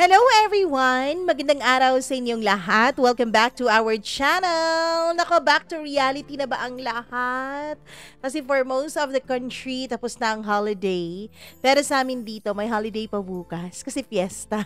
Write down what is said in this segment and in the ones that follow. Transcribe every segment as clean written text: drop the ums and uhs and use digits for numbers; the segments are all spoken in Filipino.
Hello everyone! Magandang araw sa inyong lahat. Welcome back to our channel. Nako, back to reality na ba ang lahat? Kasi for most of the country, tapos na ang holiday. Pero sa amin dito, may holiday pa bukas kasi fiesta.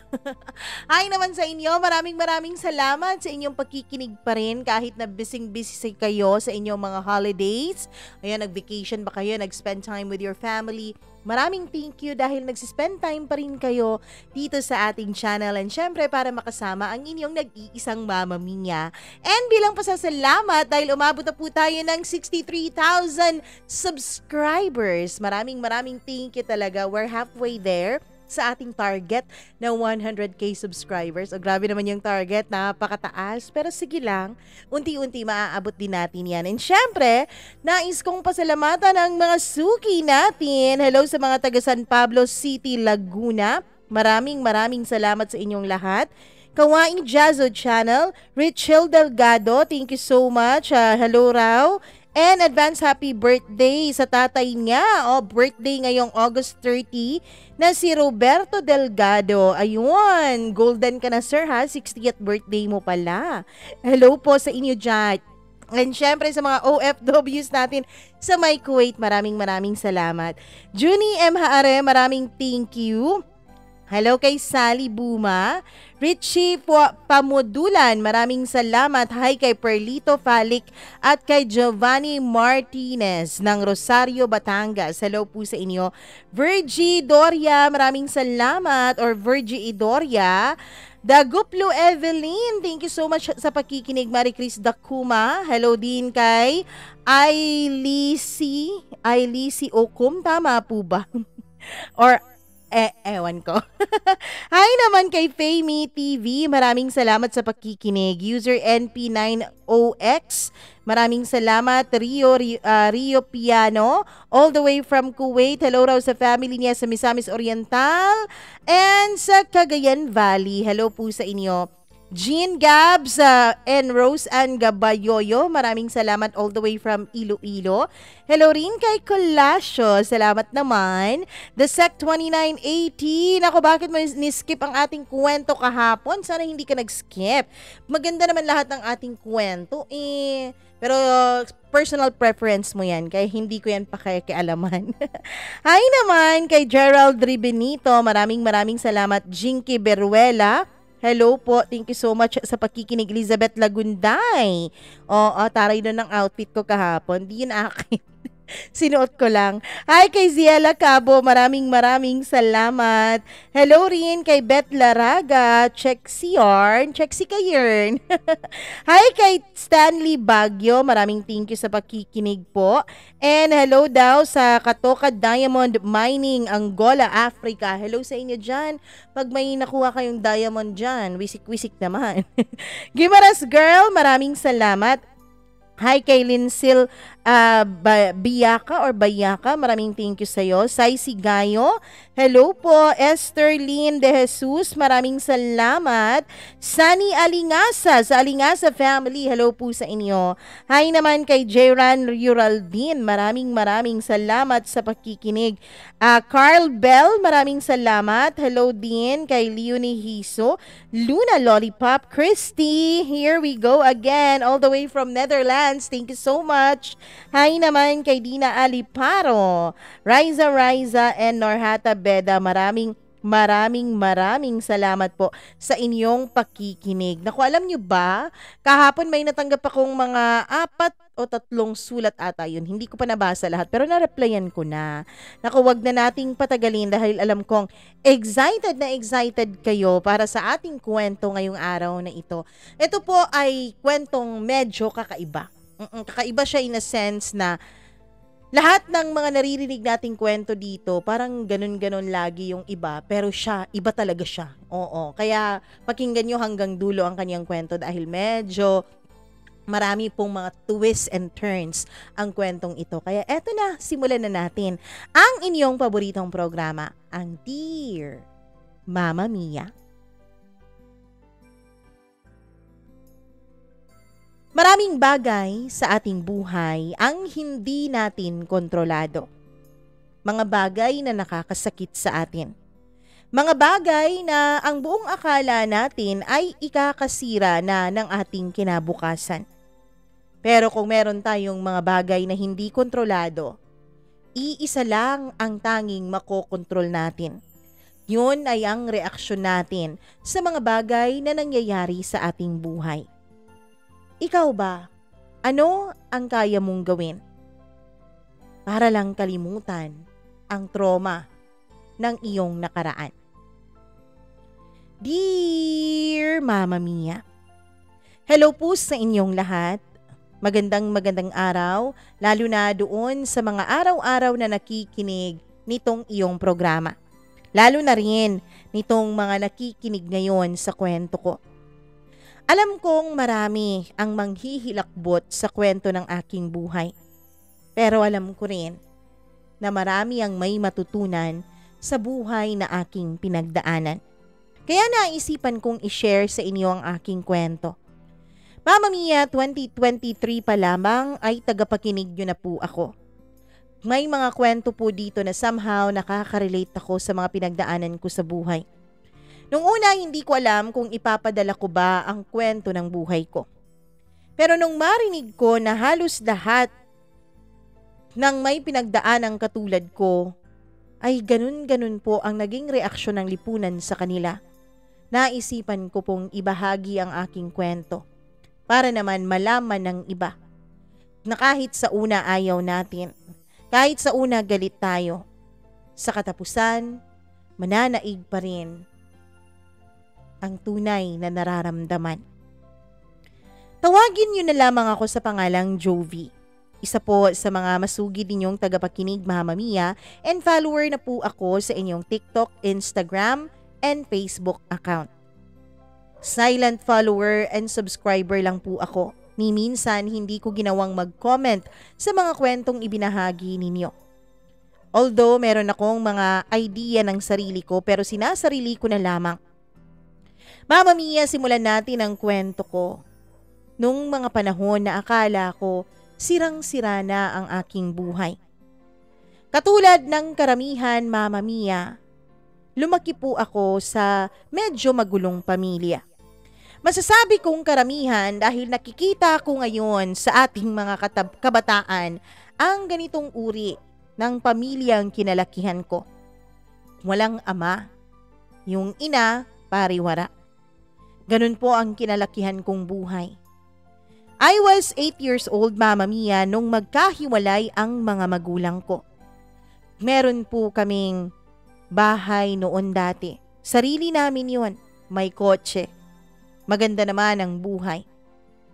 Hi naman sa inyo. Maraming salamat sa inyong pagkikinig pa rin kahit na busy kayo sa inyong mga holidays. Ayan, nag-vacation ba kayo? Nag-spend time with your family? Maraming thank you dahil nagsispend time pa rin kayo dito sa ating channel and syempre para makasama ang inyong nag-iisang Mama Mia. And bilang pasasalamat dahil umabot na po tayo ng 63,000 subscribers. Maraming thank you talaga. We're halfway there sa ating target na 100k subscribers. O grabe naman yung target, napakataas. Pero sige lang, unti-unti maaabot din natin yan. And syempre, nais kong pasalamatan ang mga suki natin. Hello sa mga taga San Pablo City, Laguna. Maraming salamat sa inyong lahat. Kawaii Jazzo Channel, Richel Delgado, thank you so much. Hello raw. And advance happy birthday sa tatay niya. Birthday ngayong August 30 na si Roberto Delgado. Ayun, golden ka na sir ha, 60th birthday mo pala. Hello po sa inyo dyan. And syempre sa mga OFWs natin sa may Kuwait, maraming salamat. Junie M. Haare, maraming thank you. Hello kay Sally Buma, Richie Pamudulan, maraming salamat. Hi kay Perlito Falik at kay Giovanni Martinez ng Rosario, Batangas. Hello po sa inyo. Virgie Doria, maraming salamat. Or Virgie Idoria. Daguplo Evelyn, thank you so much sa pakikinig. Marie Chris Dakuma, hello din kay Ailisi Okum, tama po ba? Or ewan ko. Hi naman kay Famy TV. Maraming salamat sa pakikinig. User NP90X. Maraming salamat. Rio Piano. All the way from Kuwait. Hello raw sa family niya sa Misamis Oriental. And sa Cagayan Valley. Hello po sa inyo. Jean Gabs and Rose Ann Gabayoyo, maraming salamat all the way from Iloilo. Hello rin kay Colasio, salamat naman. The Sec 2980, nako bakit mo ni-skip ang ating kwento kahapon? Sana hindi ka nag-skip. Maganda naman lahat ng ating kwento pero personal preference mo yan, kaya hindi ko yan pakikialaman. Hi naman kay Gerald Ribenito, maraming salamat. Jinky Beruela, hello po, thank you so much sa pakikinig. Elizabeth Lagunday. Taray doon ng outfit ko kahapon. Di yun akin. Sinuot ko lang. Hi kay Ziela Cabo, maraming salamat. Hello rin kay Beth Laraga, check si Yarn, check si Kayern. Hi kay Stanley Bagyo, maraming thank you sa pakikinig po. And hello daw sa Katoka Diamond Mining, Angola, Africa. Hello sa inyo dyan. Pag may nakuha kayong diamond dyan, wisik naman. Gimaras Girl, maraming salamat. Hi kay Linsil Bayaka, maraming thank you sa'yo. Sai Sigayo, hello po. Esther Lynn De Jesus, maraming salamat. Sunny Alingasa, sa Alingasa family, hello po sa inyo. Hi naman kay Jayran Uraldin, maraming salamat sa pakikinig. Carl Bell, maraming salamat. Hello din kay Leonie Hiso, Luna Lollipop, Christy, here we go again, all the way from Netherlands. Thank you so much. Hi naman kay Dina Aliparo, Riza, and Norhata Beda. Maraming salamat po sa inyong pakikinig. Naku, alam nyo ba, kahapon may natanggap akong mga 4 o 3 sulat ata yun. Hindi ko pa nabasa lahat, pero na-replyan ko na. Naku, wag na nating patagalin dahil alam kong excited kayo para sa ating kwento ngayong araw na ito. Ito po ay kwentong medyo kakaiba. Kakaiba siya in a sense na lahat ng mga naririnig nating kwento dito, parang ganun lagi yung iba, pero iba talaga siya. Oo, kaya pakinggan nyo hanggang dulo ang kanyang kwento dahil medyo marami pong mga twists and turns ang kwentong ito. Kaya eto na, simulan na natin ang inyong paboritong programa, ang Dear Mama Mia. Maraming bagay sa ating buhay ang hindi natin kontrolado. Mga bagay na nakakasakit sa atin. Mga bagay na ang buong akala natin ay ikakasira na ng ating kinabukasan. Pero kung meron tayong mga bagay na hindi kontrolado, iisa lang ang tanging makokontrol natin. Yun ay ang reaksyon natin sa mga bagay na nangyayari sa ating buhay. Ikaw ba? Ano ang kaya mong gawin para lang kalimutan ang trauma ng iyong nakaraan? Dear Mama Mia, hello po sa inyong lahat. Magandang araw, lalo na doon sa mga araw-araw na nakikinig nitong iyong programa. Lalo na rin nitong mga nakikinig ngayon sa kwento ko. Alam kong marami ang manghihilakbot sa kwento ng aking buhay. Pero alam ko rin na marami ang may matutunan sa buhay na aking pinagdaanan. Kaya naisipan kong i-share sa inyo ang aking kwento. Mama Mia, 2023 pa lamang ay tagapakinig nyo na po ako. May mga kwento po dito na somehow nakaka-relate ako sa mga pinagdaanan ko sa buhay. Nung una, hindi ko alam kung ipapadala ko ba ang kwento ng buhay ko. Pero nung marinig ko na halos lahat ng may pinagdaanang katulad ko, ay ganun-ganun po ang naging reaksyon ng lipunan sa kanila. Naisipan ko pong ibahagi ang aking kwento para naman malaman ng iba na kahit sa una ayaw natin, kahit sa una galit tayo, sa katapusan, mananaig pa rin ang tunay na nararamdaman. Tawagin niyo na lamang ako sa pangalang Jovi. Isa po sa mga masugid ninyong tagapakinig, Mama Mia, and follower na po ako sa inyong TikTok, Instagram, and Facebook account. Silent follower and subscriber lang po ako. Ni minsan hindi ko ginawang mag-comment sa mga kwentong ibinahagi ninyo. Although meron akong mga idea ng sarili ko pero sinasarili ko na lamang. Mama Mia, simulan natin ang kwento ko. Nung mga panahon na akala ko sirang-sira na ang aking buhay. Katulad ng karamihan, Mama Mia, lumaki po ako sa medyo magulong pamilya. Masasabi kong karamihan dahil nakikita ko ngayon sa ating mga kabataan ang ganitong uri ng pamilyang kinalakihan ko. Walang ama, yung ina, pariwara. Ganun po ang kinalakihan kong buhay. I was 8 years old, Mama Mia, nung magkahiwalay ang mga magulang ko. Meron po kaming bahay noon dati. Sarili namin yun. May kotse. Maganda naman ang buhay.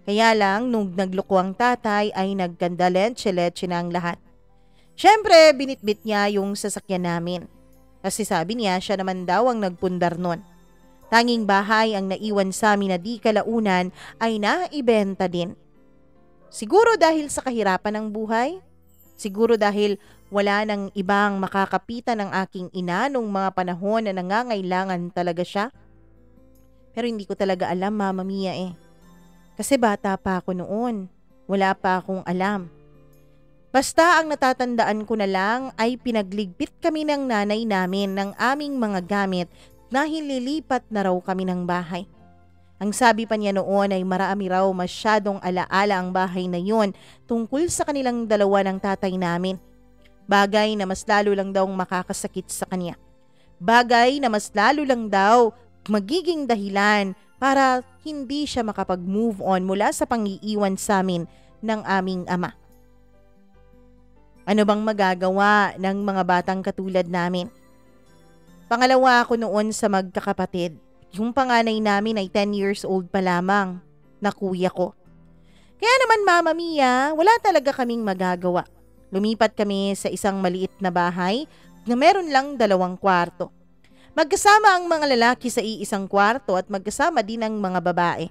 Kaya lang, nung nagloko ang tatay ay nagkandaletse-letse na ang lahat. Siyempre, binitbit niya yung sasakyan namin. Kasi sabi niya, siya naman daw ang nagpundar nun. Tanging bahay ang naiwan sa amin na di kalaunan ay naibenta din. Siguro dahil sa kahirapan ng buhay? Siguro dahil wala nang ibang makakapitan ng aking ina nung mga panahon na nangangailangan talaga siya? Pero hindi ko talaga alam, Mama Mia eh. Kasi bata pa ako noon. Wala pa akong alam. Basta ang natatandaan ko na lang ay pinagligpit kami ng nanay namin ng aming mga gamit dahil lilipat na raw kami ng bahay. Ang sabi pa niya noon ay marami raw masyadong alaala ang bahay na yon tungkol sa kanilang dalawa ng tatay namin. Bagay na mas lalo lang daw makakasakit sa kanya. Bagay na mas lalo lang daw magiging dahilan para hindi siya makapag-move on mula sa pang-iiwan sa amin ng aming ama. Ano bang magagawa ng mga batang katulad namin? Pangalawa ako noon sa magkakapatid. Yung panganay namin ay 10 years old pa lamang na kuya ko. Kaya naman, Mama Mia, wala talaga kaming magagawa. Lumipat kami sa isang maliit na bahay na meron lang 2 kwarto. Magkasama ang mga lalaki sa iisang kwarto at magkasama din ang mga babae.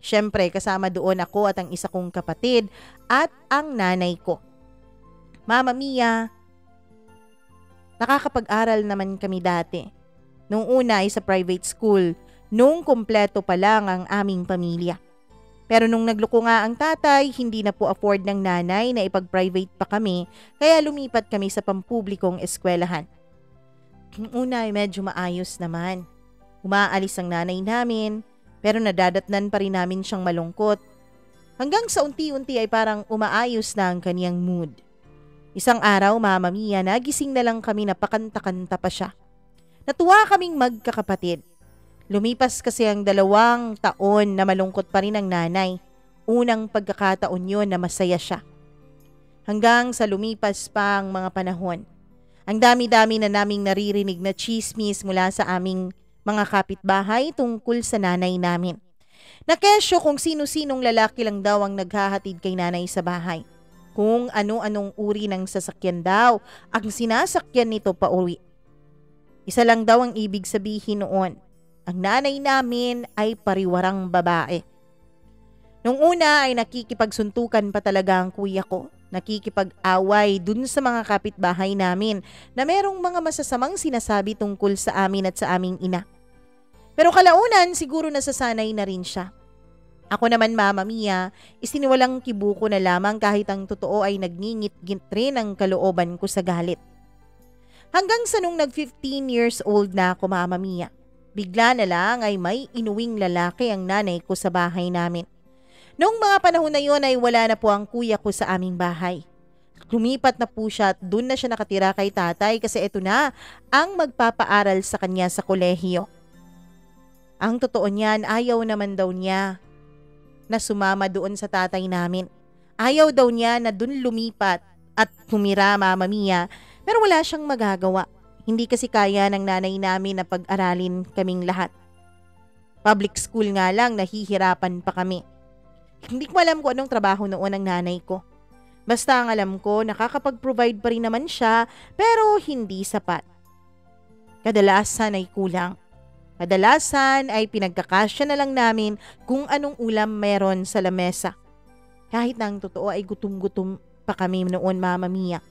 Siyempre, kasama doon ako at ang isa kong kapatid at ang nanay ko. Mama Mia, nakakapag-aral naman kami dati. Nung una ay sa private school, nung kumpleto pa lang ang aming pamilya. Pero nung nagloko nga ang tatay, hindi na po afford ng nanay na ipag-private pa kami, kaya lumipat kami sa pampublikong eskwelahan. Yung una ay medyo maayos naman. Umaalis ang nanay namin, pero nadadatnan pa rin namin siyang malungkot. Hanggang sa unti-unti ay parang umaayos na ang kaniyang mood. Isang araw, Mama Mia, nagising na lang kami na pakanta-kanta pa siya. Natuwa kaming magkakapatid. Lumipas kasi ang 2 taon na malungkot pa rin ang nanay. Unang pagkakataon yun na masaya siya. Hanggang sa lumipas pa ang mga panahon. Ang dami-dami na naming naririnig na chismis mula sa aming mga kapitbahay tungkol sa nanay namin. Nakesyo kung sino-sinong lalaki lang daw ang naghahatid kay nanay sa bahay. Kung ano-anong uri ng sasakyan daw ang sinasakyan nito pauwi. Isa lang daw ang ibig sabihin noon. Ang nanay namin ay pariwarang babae. Nung una ay nakikipagsuntukan pa talaga ang kuya ko. Nakikipag-away dun sa mga kapitbahay namin na merong mga masasamang sinasabi tungkol sa amin at sa aming ina. Pero kalaunan siguro nasasanay na rin siya. Ako naman, Mama Mia, isiniwalang kibuko na lamang kahit ang totoo ay nagngingit-ngit rin ang kalooban ko sa galit. Hanggang sa nung nag-15 years old na ako, Mama Mia, bigla na lang ay may inuwing lalaki ang nanay ko sa bahay namin. Noong mga panahon na yun ay wala na po ang kuya ko sa aming bahay. Lumipat na po siya at doon na siya nakatira kay tatay kasi ito na ang magpapaaral sa kanya sa kolehiyo. Ang totoo niyan, ayaw naman daw niya na sumama doon sa tatay namin. Ayaw daw niya na doon lumipat at tumira, Mama Mia, pero wala siyang magagawa. Hindi kasi kaya ng nanay namin na pag-aralin kaming lahat. Public school nga lang, nahihirapan pa kami. Hindi ko alam kung anong trabaho noon ng nanay ko. Basta ang alam ko, nakakapag-provide pa rin naman siya pero hindi sapat. Kadalasan ay kulang. Kadalasan ay pinagkakasya na lang namin kung anong ulam meron sa lamesa. Kahit na ang totoo ay gutom-gutom pa kami noon, Mama Mia.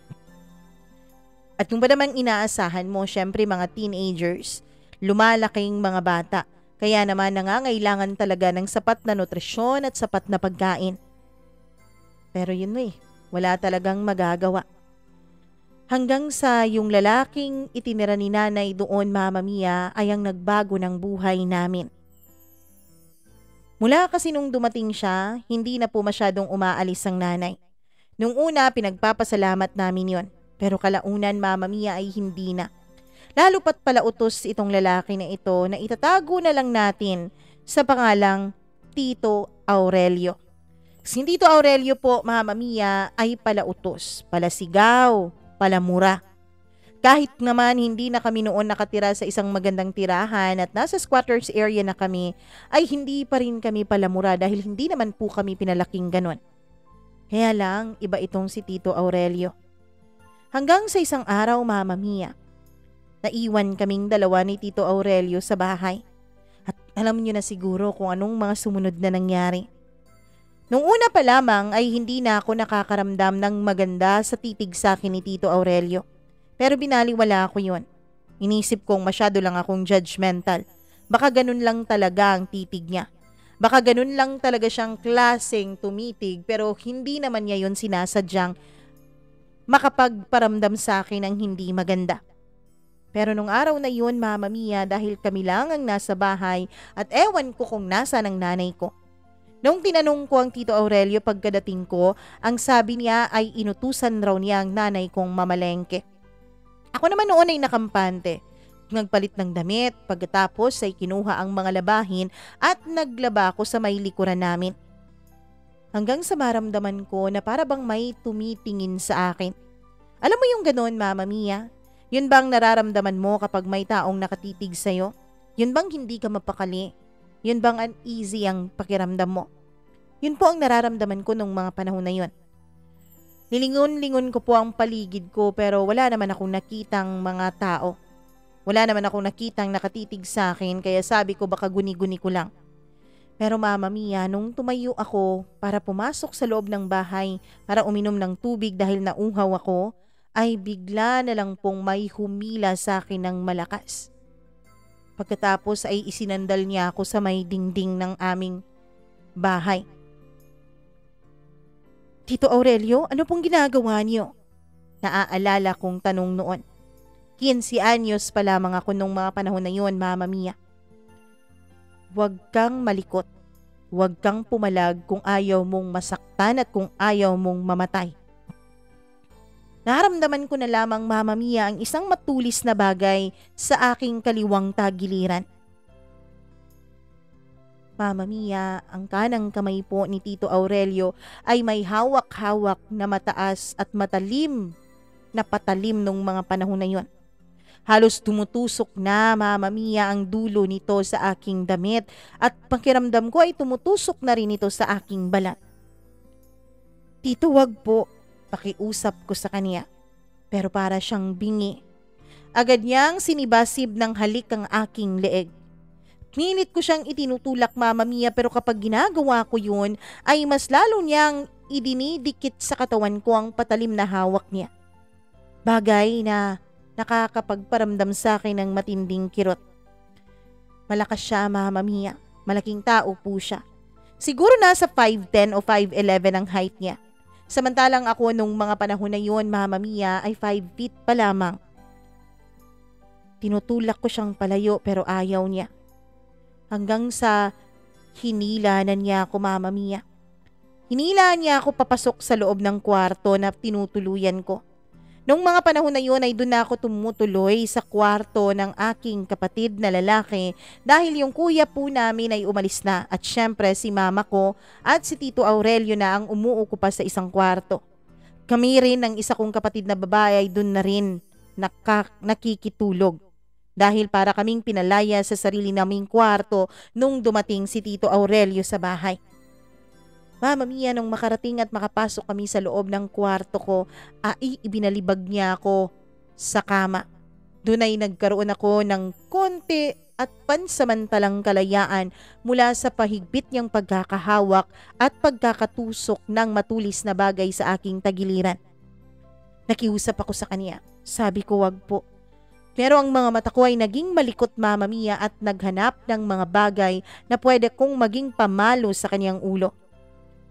At kung ba namang inaasahan mo, syempre mga teenagers, lumalaking mga bata, kaya naman nangangailangan talaga ng sapat na nutrisyon at sapat na pagkain. Pero yun wala talagang magagawa. Hanggang sa yung lalaking itinira ni nanay doon, Mama Mia, ay ang nagbago ng buhay namin. Mula kasi nung dumating siya, hindi na po masyadong umaalis ang nanay. Nung una, pinagpapasalamat namin yon. Pero kalaunan, Mama Mia, ay hindi na. Lalo pat pala utos itong lalaki na ito na itatago na lang natin sa pangalang Tito Aurelio. Si Tito Aurelio po, Mama Mia, ay palautos, palasigaw, palamura. Kahit naman hindi na kami noon nakatira sa isang magandang tirahan at nasa squatters area na kami, ay hindi pa rin kami palamura dahil hindi naman po kami pinalaking ganon. Kaya lang, iba itong si Tito Aurelio. Hanggang sa isang araw, Mama Mia, naiwan kaming dalawa ni Tito Aurelio sa bahay. At alam niyo na siguro kung anong mga sumunod na nangyari. Nung una pa lamang ay hindi na ako nakakaramdam ng maganda sa titig sa akin ni Tito Aurelio. Pero binaliwala ako yun. Inisip kong masyado lang akong judgmental. Baka ganun lang talaga ang titig niya. Baka ganun lang talaga siyang klaseng tumitig pero hindi naman niya yun sinasadyang makapagparamdam sa akin ng hindi maganda. Pero nung araw na yun, Mama Mia, dahil kami lang ang nasa bahay at ewan ko kung nasa ng nanay ko. Nung tinanong ko ang Tito Aurelio pagkadating ko, ang sabi niya ay inutusan raw niya ang nanay kong mamalengke. Ako naman noon ay nakampante. Nagpalit ng damit, pagkatapos ay kinuha ang mga labahin at naglaba ako sa may likuran namin. Hanggang sa maramdaman ko na para bang may tumitingin sa akin. Alam mo yung ganoon, Mama Mia? Yun bang nararamdaman mo kapag may taong nakatitig sa'yo? Yun bang hindi ka mapakali? Yun bang uneasy ang pakiramdam mo? Yun po ang nararamdaman ko nung mga panahon na yun. Nilingon-lingon ko po ang paligid ko pero wala naman akong nakitang mga tao. Wala naman akong nakitang nakatitig sa akin kaya sabi ko baka guni-guni ko lang. Pero Mama Mia, nung tumayo ako para pumasok sa loob ng bahay para uminom ng tubig dahil nauhaw ako, ay bigla na lang pong may humila sa akin ng malakas. Pagkatapos ay isinandal niya ako sa may dingding ng aming bahay. Tito Aurelio, ano pong ginagawa niyo? Naaalala kong tanong noon. 15 anyos pa lamang ako nung mga panahon na yun, Mama Mia. Huwag kang malikot. Huwag kang pumalag kung ayaw mong masaktan at kung ayaw mong mamatay. Naramdaman ko na lamang, Mama Mia, ang isang matulis na bagay sa aking kaliwang tagiliran. Mama Mia, ang kanang kamay po ni Tito Aurelio ay may hawak-hawak na mataas at matalim na patalim nung mga panahon na yon. Halos tumutusok na, Mama Mia, ang dulo nito sa aking damit at pakiramdam ko ay tumutusok na rin ito sa aking balat. Tito, wag po. Pakiusap ko sa kanya. Pero para siyang bingi. Agad niyang sinibasib ng halik ang aking leeg. Pilit ko siyang itinutulak, Mama Mia, pero kapag ginagawa ko yun ay mas lalo niyang idinidikit sa katawan ko ang patalim na hawak niya. Bagay na nakakapagparamdam sa akin ng matinding kirot. Malakas siya, Mama Mia. Malaking tao po siya. Siguro nasa 5'10 o 5'11 ang height niya. Samantalang ako nung mga panahon na yun, Mama Mia, ay 5 feet pa lamang. Tinutulak ko siyang palayo pero ayaw niya. Hanggang sa hinila na niya ako, Mama Mia. Hinila niya ako papasok sa loob ng kwarto na tinutuluyan ko. Nung mga panahon na yun ay doon na ako tumutuloy sa kwarto ng aking kapatid na lalaki dahil yung kuya po namin ay umalis na at syempre si mama ko at si Tito Aurelio na ang umuukupa sa isang kwarto. Kami rin ng isa kong kapatid na babae ay doon na rin nakikitulog dahil para kaming pinalaya sa sarili naming kwarto nung dumating si Tito Aurelio sa bahay. Mama Mia, nung makarating at makapasok kami sa loob ng kwarto ko, ay ibinalibag niya ako sa kama. Doon ay nagkaroon ako ng konti at pansamantalang kalayaan mula sa pahigpit niyang pagkakahawak at pagkakatusok ng matulis na bagay sa aking tagiliran. Nakiusap ako sa kanya. Sabi ko, wag po. Pero ang mga mata ko ay naging malikot, Mama Mia, at naghanap ng mga bagay na pwede kong maging pamalo sa kanyang ulo.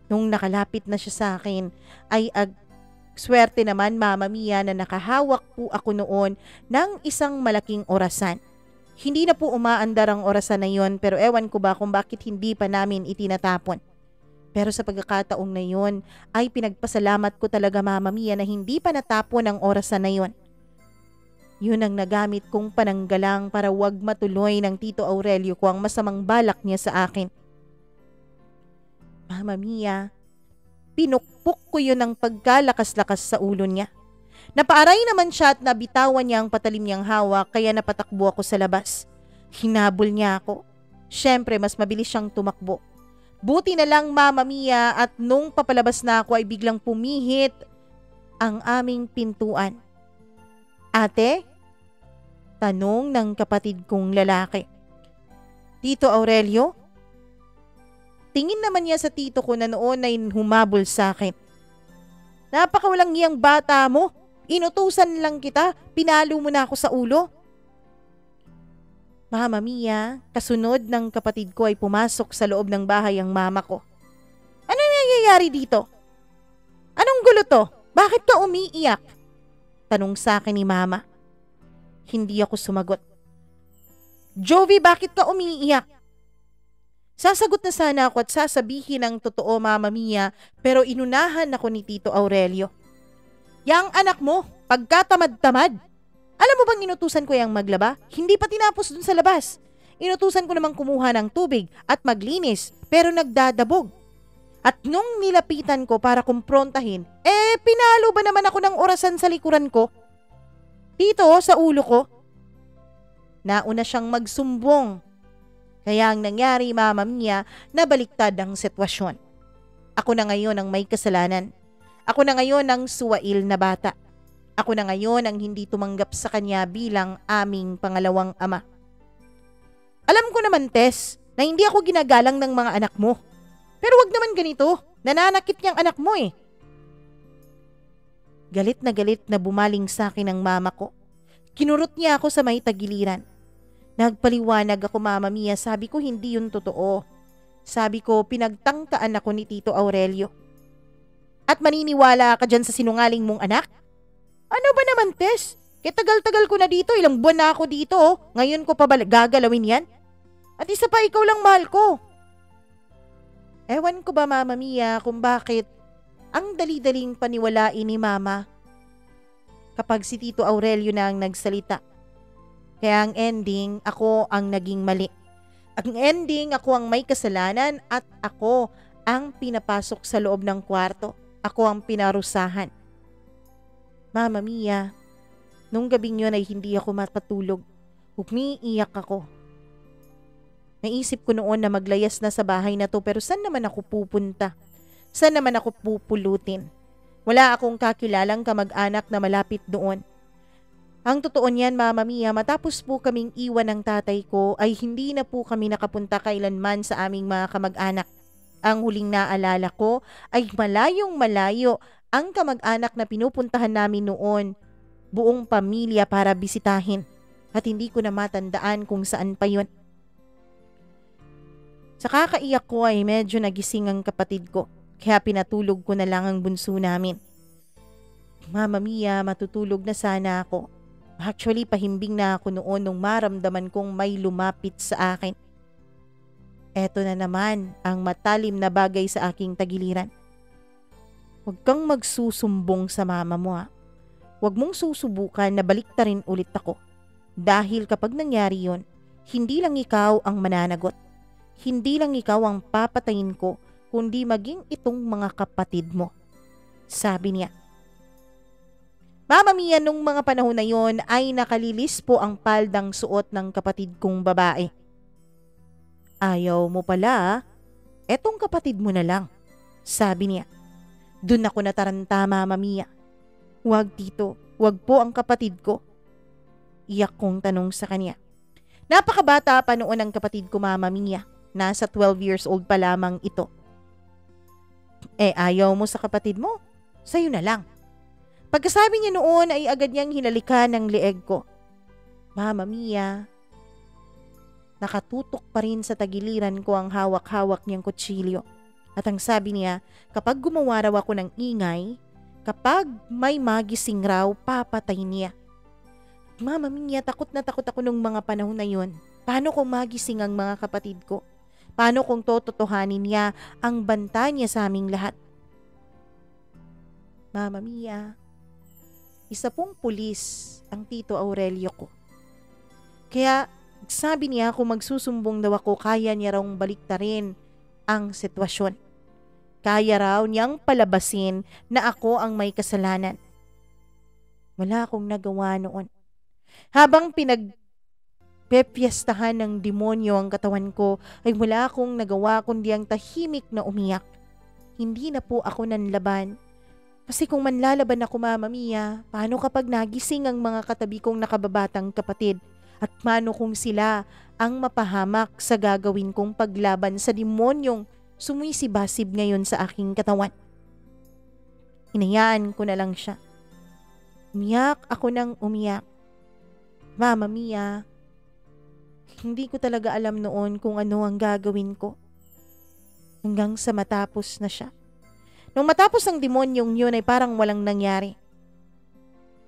Nung nakalapit na siya sa akin, ay swerte naman, Mama Mia, na nakahawak po ako noon ng isang malaking orasan. Hindi na po umaandar ang orasan na yon, pero ewan ko ba kung bakit hindi pa namin itinatapon. Pero sa pagkakataong na yon ay pinagpasalamat ko talaga, Mama Mia, na hindi pa natapon ang orasan na yon. Yun ang nagamit kong pananggalang para wag matuloy ng Tito Aurelio ko ang masamang balak niya sa akin. Mama Mia, pinukpok ko yun ng pagkalakas-lakas sa ulo niya. Napaaray naman siya at nabitawan niya ang patalim niyang hawak kaya napatakbo ako sa labas. Hinabol niya ako. Siyempre, mas mabilis siyang tumakbo. Buti na lang, Mama Mia, at nung papalabas na ako ay biglang pumihit ang aming pintuan. Ate? Tanong ng kapatid kong lalaki. Tito Aurelio? Tingin naman niya sa tito ko na noon ay humabol sa akin. Napakawalang iyang bata mo. Inutusan lang kita. Pinalo mo na ako sa ulo. Mama Mia, kasunod ng kapatid ko ay pumasok sa loob ng bahay ang mama ko. Ano nangyayari dito? Anong gulo to? Bakit ka umiiyak? Tanong sa akin ni Mama. Hindi ako sumagot. Jovi, bakit ka umiiyak? Sasagot na sana ako at sasabihin ang totoo, Mama Mia, pero inunahan ako ni Tito Aurelio. Yang anak mo, pagkatamad-tamad. Alam mo bang inutusan ko yang maglaba? Hindi pa tinapos dun sa labas. Inutusan ko namang kumuha ng tubig at maglinis, pero nagdadabog. At nung nilapitan ko para kumprontahin, pinalo ba naman ako ng orasan sa likuran ko? Dito, sa ulo ko. Nauna siyang magsumbong. Kaya ang nangyari, Mama Mia, nabaliktad ang sitwasyon. Ako na ngayon ang may kasalanan. Ako na ngayon ang suwail na bata. Ako na ngayon ang hindi tumanggap sa kanya bilang aming pangalawang ama. Alam ko naman, Tess, na hindi ako ginagalang ng mga anak mo. Pero wag naman ganito, nananakit niyang anak mo eh. Galit na bumaling sa akin ang mama ko. Kinurot niya ako sa may tagiliran. Nagpaliwanag ako, Mama Mia, sabi ko hindi yun totoo. Sabi ko pinagtangkaan ako ni Tito Aurelio. At maniniwala ka dyan sa sinungaling mong anak? Ano ba naman, Tess? Kaya tagal-tagal ko na dito, ilang buwan na ako dito. Ngayon ko pa gagalawin yan? At isa pa, ikaw lang mahal ko. Ewan ko ba, Mama Mia, kung bakit ang dali-daling paniwalain ni Mama kapag si Tito Aurelio na ang nagsalita. Kaya ang ending, ako ang naging mali. Ang ending, ako ang may kasalanan at ako ang pinapasok sa loob ng kwarto. Ako ang pinarusahan. Mama Mia, nung gabing yun ay hindi ako mapatulog. Umiiyak ako. Naisip ko noon na maglayas na sa bahay na to, pero saan naman ako pupunta? Saan naman ako pupulutin? Wala akong kakilalang kamag-anak na malapit doon. Ang totoo niyan, Mama Mia, matapos po kaming iwan ng tatay ko ay hindi na po kami nakapunta kailanman sa aming mga kamag-anak. Ang huling naalala ko ay malayong malayo ang kamag-anak na pinupuntahan namin noon, buong pamilya para bisitahin. At hindi ko na matandaan kung saan pa yun. Sa kakaiyak ko ay medyo nagising ang kapatid ko, kaya pinatulog ko na lang ang bunso namin. Mama Mia, matutulog na sana ako. Actually, pahimbing na ako noon nung maramdaman kong may lumapit sa akin. Eto na naman ang matalim na bagay sa aking tagiliran. Huwag kang magsusumbong sa mama mo ha. Huwag mong susubukan na baliktarin ulit ako. Dahil kapag nangyari yon, hindi lang ikaw ang mananagot. Hindi lang ikaw ang papatayin ko, kundi maging itong mga kapatid mo. Sabi niya. Mama Mia, nung mga panahon na yon ay nakalilis po ang paldang suot ng kapatid kong babae. Ayaw mo pala, etong kapatid mo na lang, sabi niya. Doon ako nataranta, Mama Mia. Huwag Tito, huwag po ang kapatid ko. Iyak kong tanong sa kanya. Napakabata pa noon ang kapatid ko, Mama Mia. Nasa 12 years old pa lamang ito. Ayaw mo sa kapatid mo? Sa'yo na lang. Pagkasabi niya noon ay agad niyang hinalikan ng leeg ko. Mama Mia, nakatutok pa rin sa tagiliran ko ang hawak-hawak niyang kutsilyo. At ang sabi niya, kapag gumawa raw ako ng ingay, kapag may magising raw, papatayin niya. Mama Mia, takot na takot ako nung mga panahon na yun. Paano kung magising ang mga kapatid ko? Paano kung tototohanin niya ang banta niya sa aming lahat? Mama Mia, isa pong pulis ang Tito Aurelio ko. Kaya sabi niya kung magsusumbong daw ako, kaya niya raw baliktarin ang sitwasyon. Kaya raw niyang palabasin na ako ang may kasalanan. Wala akong nagawa noon. Habang pinagpepiestahan ng demonyo ang katawan ko, ay wala akong nagawa kundi ang tahimik na umiyak. Hindi na po ako nanlaban. Kasi kung manlalaban ako, Mama Mia, paano kapag nagising ang mga katabi kong nakababatang kapatid? At paano kung sila ang mapahamak sa gagawin kong paglaban sa demonyong sumisibasib ngayon sa aking katawan? Hinayaan ko na lang siya. Umiyak ako ng umiyak. Mama Mia, hindi ko talaga alam noon kung ano ang gagawin ko. Hanggang sa matapos na siya. Nung matapos ang demonyong yun ay parang walang nangyari.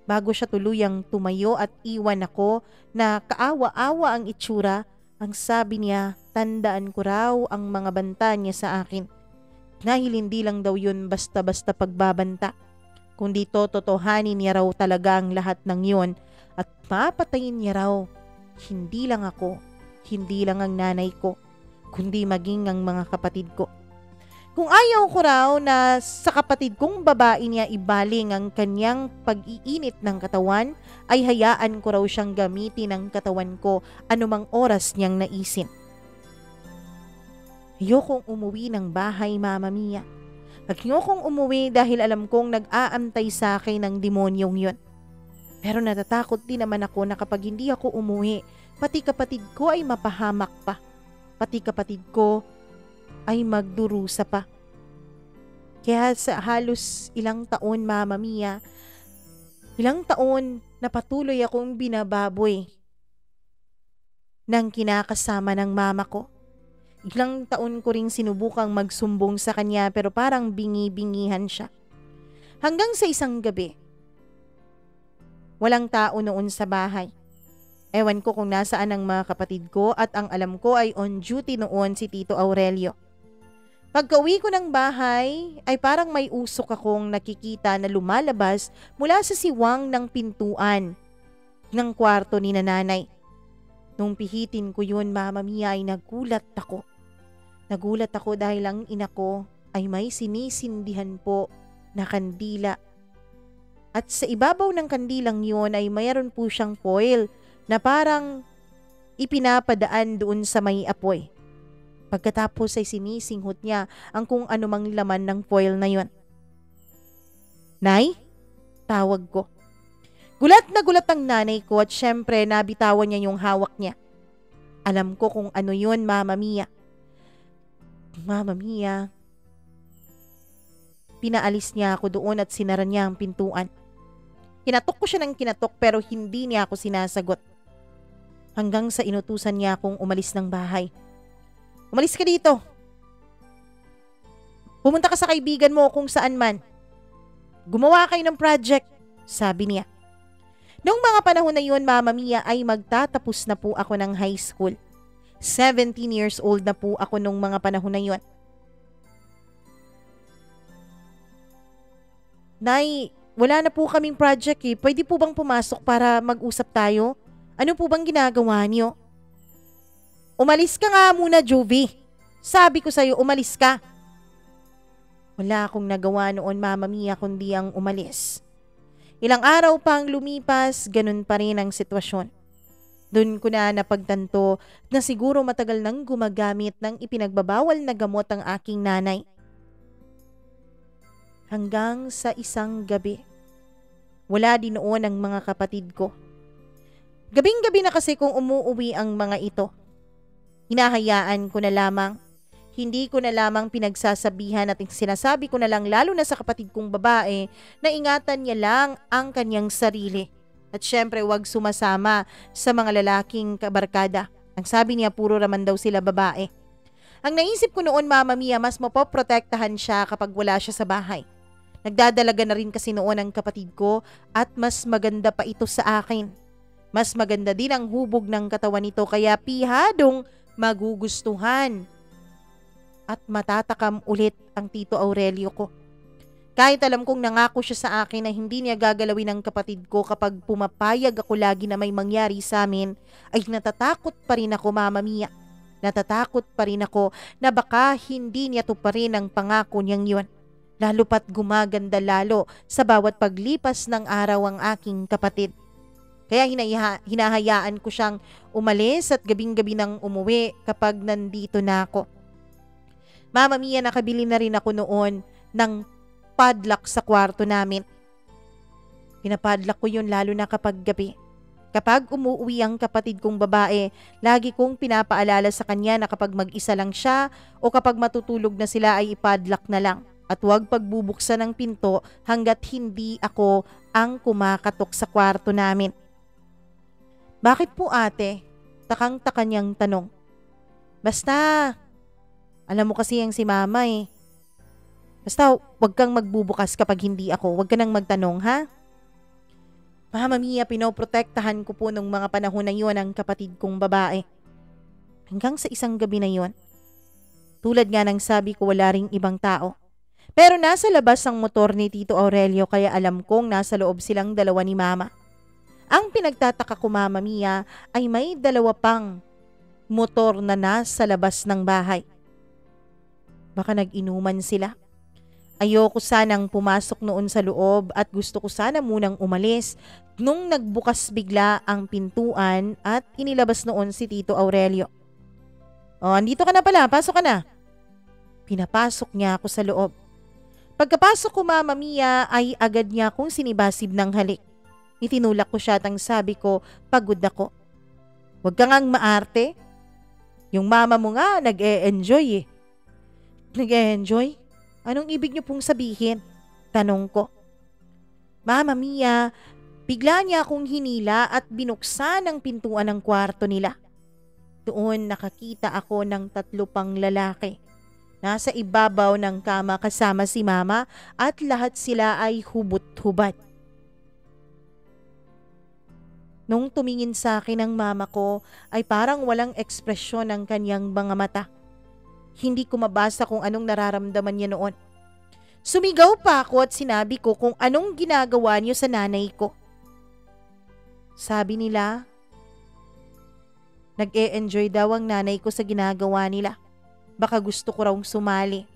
Bago siya tuluyang tumayo at iwan ako na kaawa-awa ang itsura, ang sabi niya, tandaan ko raw ang mga banta niya sa akin. Dahil hindi lang daw yun basta-basta pagbabanta, kundi totohanin niya raw talaga ang lahat ng yun at papatayin niya raw. Hindi lang ako, hindi lang ang nanay ko, kundi maging ang mga kapatid ko. Kung ayaw ko raw na sa kapatid kong babae niya ibaling ang kanyang pag-iinit ng katawan, ay hayaan ko raw siyang gamitin ang katawan ko anumang oras niyang naisin. Ayokong umuwi ng bahay, Mama Mia. Ayokong umuwi dahil alam kong nag-aantay sa akin ng demonyong yun. Pero natatakot din naman ako na kapag hindi ako umuwi, pati kapatid ko ay mapahamak pa. Pati kapatid ko ay magdurusa pa. Kaya sa halos ilang taon, Mama Mia, ilang taon na patuloy akong binababoy ng kinakasama ng mama ko. Ilang taon ko ring sinubukang magsumbong sa kanya pero parang bingi-bingihan siya. Hanggang sa isang gabi, Walang tao noon sa bahay. Ewan ko kung nasaan ang mga kapatid ko at ang alam ko ay on duty noon si Tito Aurelio. Pagka-uwi ko ng bahay ay parang may usok akong nakikita na lumalabas mula sa siwang ng pintuan ng kwarto ni nanay. Nung pihitin ko yun, Mama Mia, ay nagulat ako. Nagulat ako dahil ang ina ko ay may sinisindihan po na kandila. At sa ibabaw ng kandilang yun ay mayroon po siyang foil na parang ipinapadaan doon sa may apoy. Pagkatapos ay sinisinghot niya ang kung anumang laman ng foil na yun. "Nay?" Tawag ko. Gulat na gulat ang nanay ko at syempre nabitawan niya yung hawak niya. Alam ko kung ano yun, Mama Mia. Mama Mia. Pinaalis niya ako doon at sinara niya ang pintuan. Kinatok ko siya ng kinatok pero hindi niya ako sinasagot. Hanggang sa inutusan niya akong umalis ng bahay. "Umalis ka dito. Pumunta ka sa kaibigan mo kung saan man. Gumawa kayo ng project," sabi niya. Noong mga panahon na yun, Mama Mia, ay magtatapos na po ako ng high school. 17 years old na po ako nung mga panahon na yun. "Nay, wala na po kaming project eh. Pwede po bang pumasok para mag-usap tayo? Ano po bang ginagawa niyo?" "Umalis ka nga muna, Jovi. Sabi ko sa'yo, umalis ka." Wala akong nagawa noon, Mama Mia, kundi ang umalis. Ilang araw pang lumipas, ganun pa rin ang sitwasyon. Doon ko na napagtanto na siguro matagal nang gumagamit ng ipinagbabawal na gamot ang aking nanay. Hanggang sa isang gabi, wala din noon ang mga kapatid ko. Gabing-gabi na kasi kung umuuwi ang mga ito. Hinahayaan ko na lamang. Hindi ko na lamang pinagsasabihan at sinasabi ko na lang, lalo na sa kapatid kong babae, na ingatan niya lang ang kanyang sarili. At syempre wag sumasama sa mga lalaking kabarkada. Ang sabi niya, puro raman daw sila babae. Ang naisip ko noon, Mama Mia, mas mapoprotektahan siya kapag wala siya sa bahay. Nagdadalaga na rin kasi noon ang kapatid ko at mas maganda pa ito sa akin. Mas maganda din ang hubog ng katawan nito kaya pihadong magugustuhan. At matatakam ulit ang Tito Aurelio ko. Kahit alam kong nangako siya sa akin na hindi niya gagalawin ang kapatid ko kapag pumapayag ako lagi na may mangyari sa amin, ay natatakot pa rin ako, Mama Mia. Natatakot pa rin ako na baka hindi niya tuparin ang pangako niyang yun. Lalo pat gumaganda lalo sa bawat paglipas ng araw ang aking kapatid. Kaya hinahayaan ko siyang umalis at gabing-gabi nang umuwi kapag nandito na ako. Mama Mia, nakabili na rin ako noon ng padlock sa kwarto namin. Pinapadlock ko yun lalo na kapag gabi. Kapag umuwi ang kapatid kong babae, lagi kong pinapaalala sa kanya na kapag mag-isa lang siya o kapag matutulog na sila ay ipadlock na lang. At huwag pagbubuksan ng pinto hanggat hindi ako ang kumakatok sa kwarto namin. "Bakit po, ate?" Takang-taka niyang tanong. "Basta, alam mo kasi yung si mama eh. Basta wag kang magbubukas kapag hindi ako. Wag ka nang magtanong, ha?" Mama Mia, pinoprotektahan ko po nung mga panahon na yun ang kapatid kong babae. Hanggang sa isang gabi na yun. Tulad nga ng sabi ko, wala ring ibang tao. Pero nasa labas ang motor ni Tito Aurelio kaya alam kong nasa loob silang dalawa ni Mama. Ang pinagtataka ko, Mama Mia, ay may dalawa pang motor na nasa labas ng bahay. Baka nag-inuman sila. Ayoko sanang pumasok noon sa loob at gusto ko sana munang umalis nung nagbukas bigla ang pintuan at inilabas noon si Tito Aurelio. "Oh, andito ka na pala, pasok ka na." Pinapasok niya ako sa loob. Pagkapasok ko, Mama Mia, ay agad niya akong sinibasib ng halik. Itinulak ko siya at ang sabi ko, pagod ako. "Huwag ka ngang maarte. Yung mama mo nga nag-e-enjoy eh." "Nag-e-enjoy? Anong ibig niyo pong sabihin?" tanong ko. Mama Mia, bigla niya akong hinila at binuksan ang pintuan ng kwarto nila. Doon nakakita ako ng 3 pang lalaki. Nasa ibabaw ng kama kasama si Mama at lahat sila ay hubot-hubad. Nung tumingin sa akin ang mama ko ay parang walang ekspresyon ang kanyang mga mata. Hindi ko mabasa kung anong nararamdaman niya noon. Sumigaw pa ako at sinabi ko kung anong ginagawa niyo sa nanay ko. Sabi nila, nag-e-enjoy daw ang nanay ko sa ginagawa nila. Baka gusto ko raw sumali.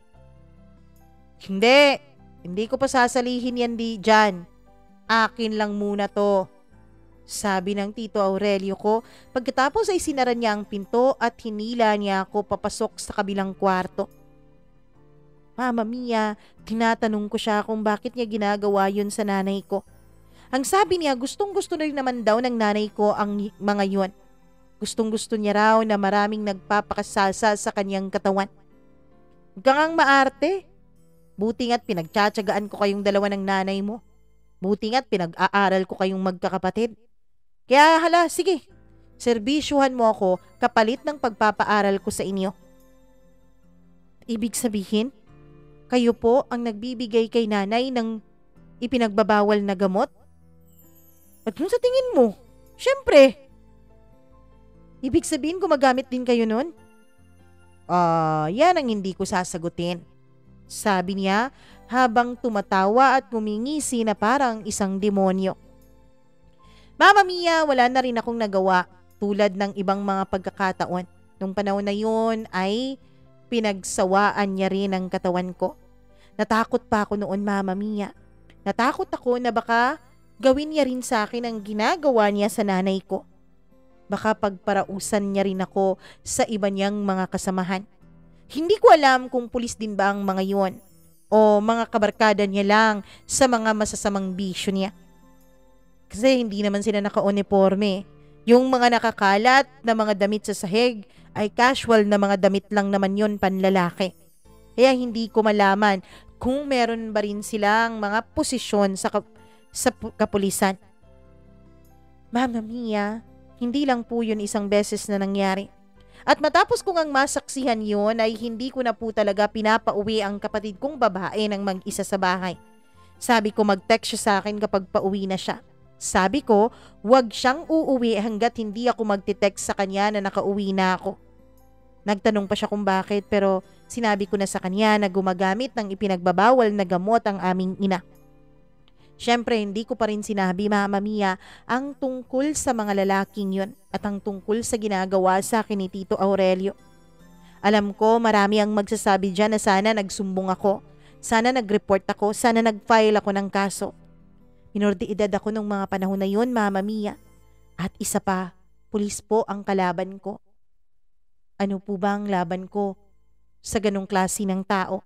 Hindi ko pa sasalihin yan dyan. Akin lang muna to. Sabi ng Tito Aurelio ko pagkatapos ay sinara niya ang pinto at hinila niya ako papasok sa kabilang kwarto. Mama Mia, tinatanong ko siya kung bakit niya ginagawa yun sa nanay ko. Ang sabi niya gustong gusto na rin naman daw ng nanay ko ang mga yun. Gustong gusto niya raw na maraming nagpapakasasa sa kanyang katawan. Huwag kang maarte. Buti nga't pinagtsatsagaan ko kayong dalawa ng nanay mo. Buti nga't pinag-aaral ko kayong magkakapatid. Kaya hala, sige, serbisyuhan mo ako kapalit ng pagpapaaral ko sa inyo. Ibig sabihin, kayo po ang nagbibigay kay nanay ng ipinagbabawal na gamot? At kung sa tingin mo, syempre, ibig sabihin gumagamit din kayo nun? Yan ang hindi ko sasagutin. Sabi niya habang tumatawa at ngumingisi na parang isang demonyo. Mama Mia, wala na rin akong nagawa tulad ng ibang mga pagkakataon. Nung panahon na yun ay pinagsawaan niya rin ang katawan ko. Natakot pa ako noon, Mama Mia. Natakot ako na baka gawin niya rin sa akin ang ginagawa niya sa nanay ko. Baka pagparausan niya rin ako sa iba niyang mga kasamahan. Hindi ko alam kung pulis din ba ang mga yun o mga kabarkada niya lang sa mga masasamang bisyo niya. Kasi hindi naman sila naka-uniforme. Yung mga nakakalat na mga damit sa sahig ay casual na mga damit lang naman yun panlalaki. Kaya hindi ko malaman kung meron ba rin silang mga posisyon sa kapulisan. Mama Mia, hindi lang po yun isang beses na nangyari. At matapos kong ang masaksihan yun ay hindi ko na po talaga pinapauwi ang kapatid kong babae ng mag-isa sa bahay. Sabi ko mag-text siya sa akin kapag pauwi na siya. Sabi ko, wag siyang uuwi hanggat hindi ako magte-text sa kanya na nakauwi na ako. Nagtanong pa siya kung bakit pero sinabi ko na sa kanya na gumagamit ng ipinagbabawal na gamot ang aming ina. Siyempre, hindi ko pa rin sinabi, Mama Mia, ang tungkol sa mga lalaking yun at ang tungkol sa ginagawa sa akin ni Tito Aurelio. Alam ko marami ang magsasabi dyan na sana nagsumbong ako, sana nag-report ako, sana nag-file ako ng kaso. Minor de edad ako nung mga panahon na yun, Mama Mia. At isa pa, pulis po ang kalaban ko. Ano po ba ang laban ko sa ganong klase ng tao?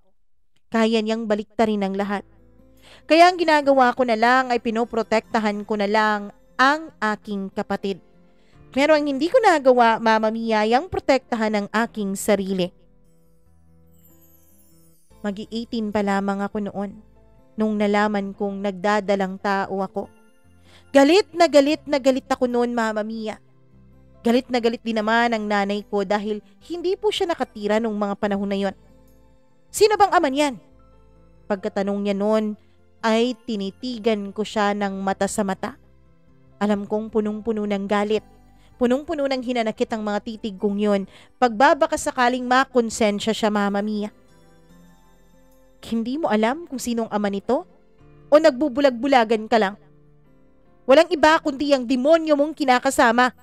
Kaya niyang baliktarin ang lahat. Kaya ang ginagawa ko na lang ay pinoprotektahan ko na lang ang aking kapatid. Pero ang hindi ko nagawa, Mama Mia, ay ang protektahan ng aking sarili. Mag-18 pa lamang ako noon nung nalaman kong nagdadalang tao ako. Galit na galit ako noon, Mama Mia. Galit na galit din naman ang nanay ko dahil hindi po siya nakatira nung mga panahon na yon. Sino bang ama niyan? Pagkatanong niya noon ay tinitigan ko siya ng mata sa mata. Alam kong punong-puno ng galit. Punong-puno ng hinanakit ang mga titig kong yun. Pagbabaka sakaling makonsensya siya, Mama Mia. Hindi mo alam kung sinong ama nito? O nagbubulag-bulagan ka lang? Walang iba kundi ang demonyo mong kinakasama.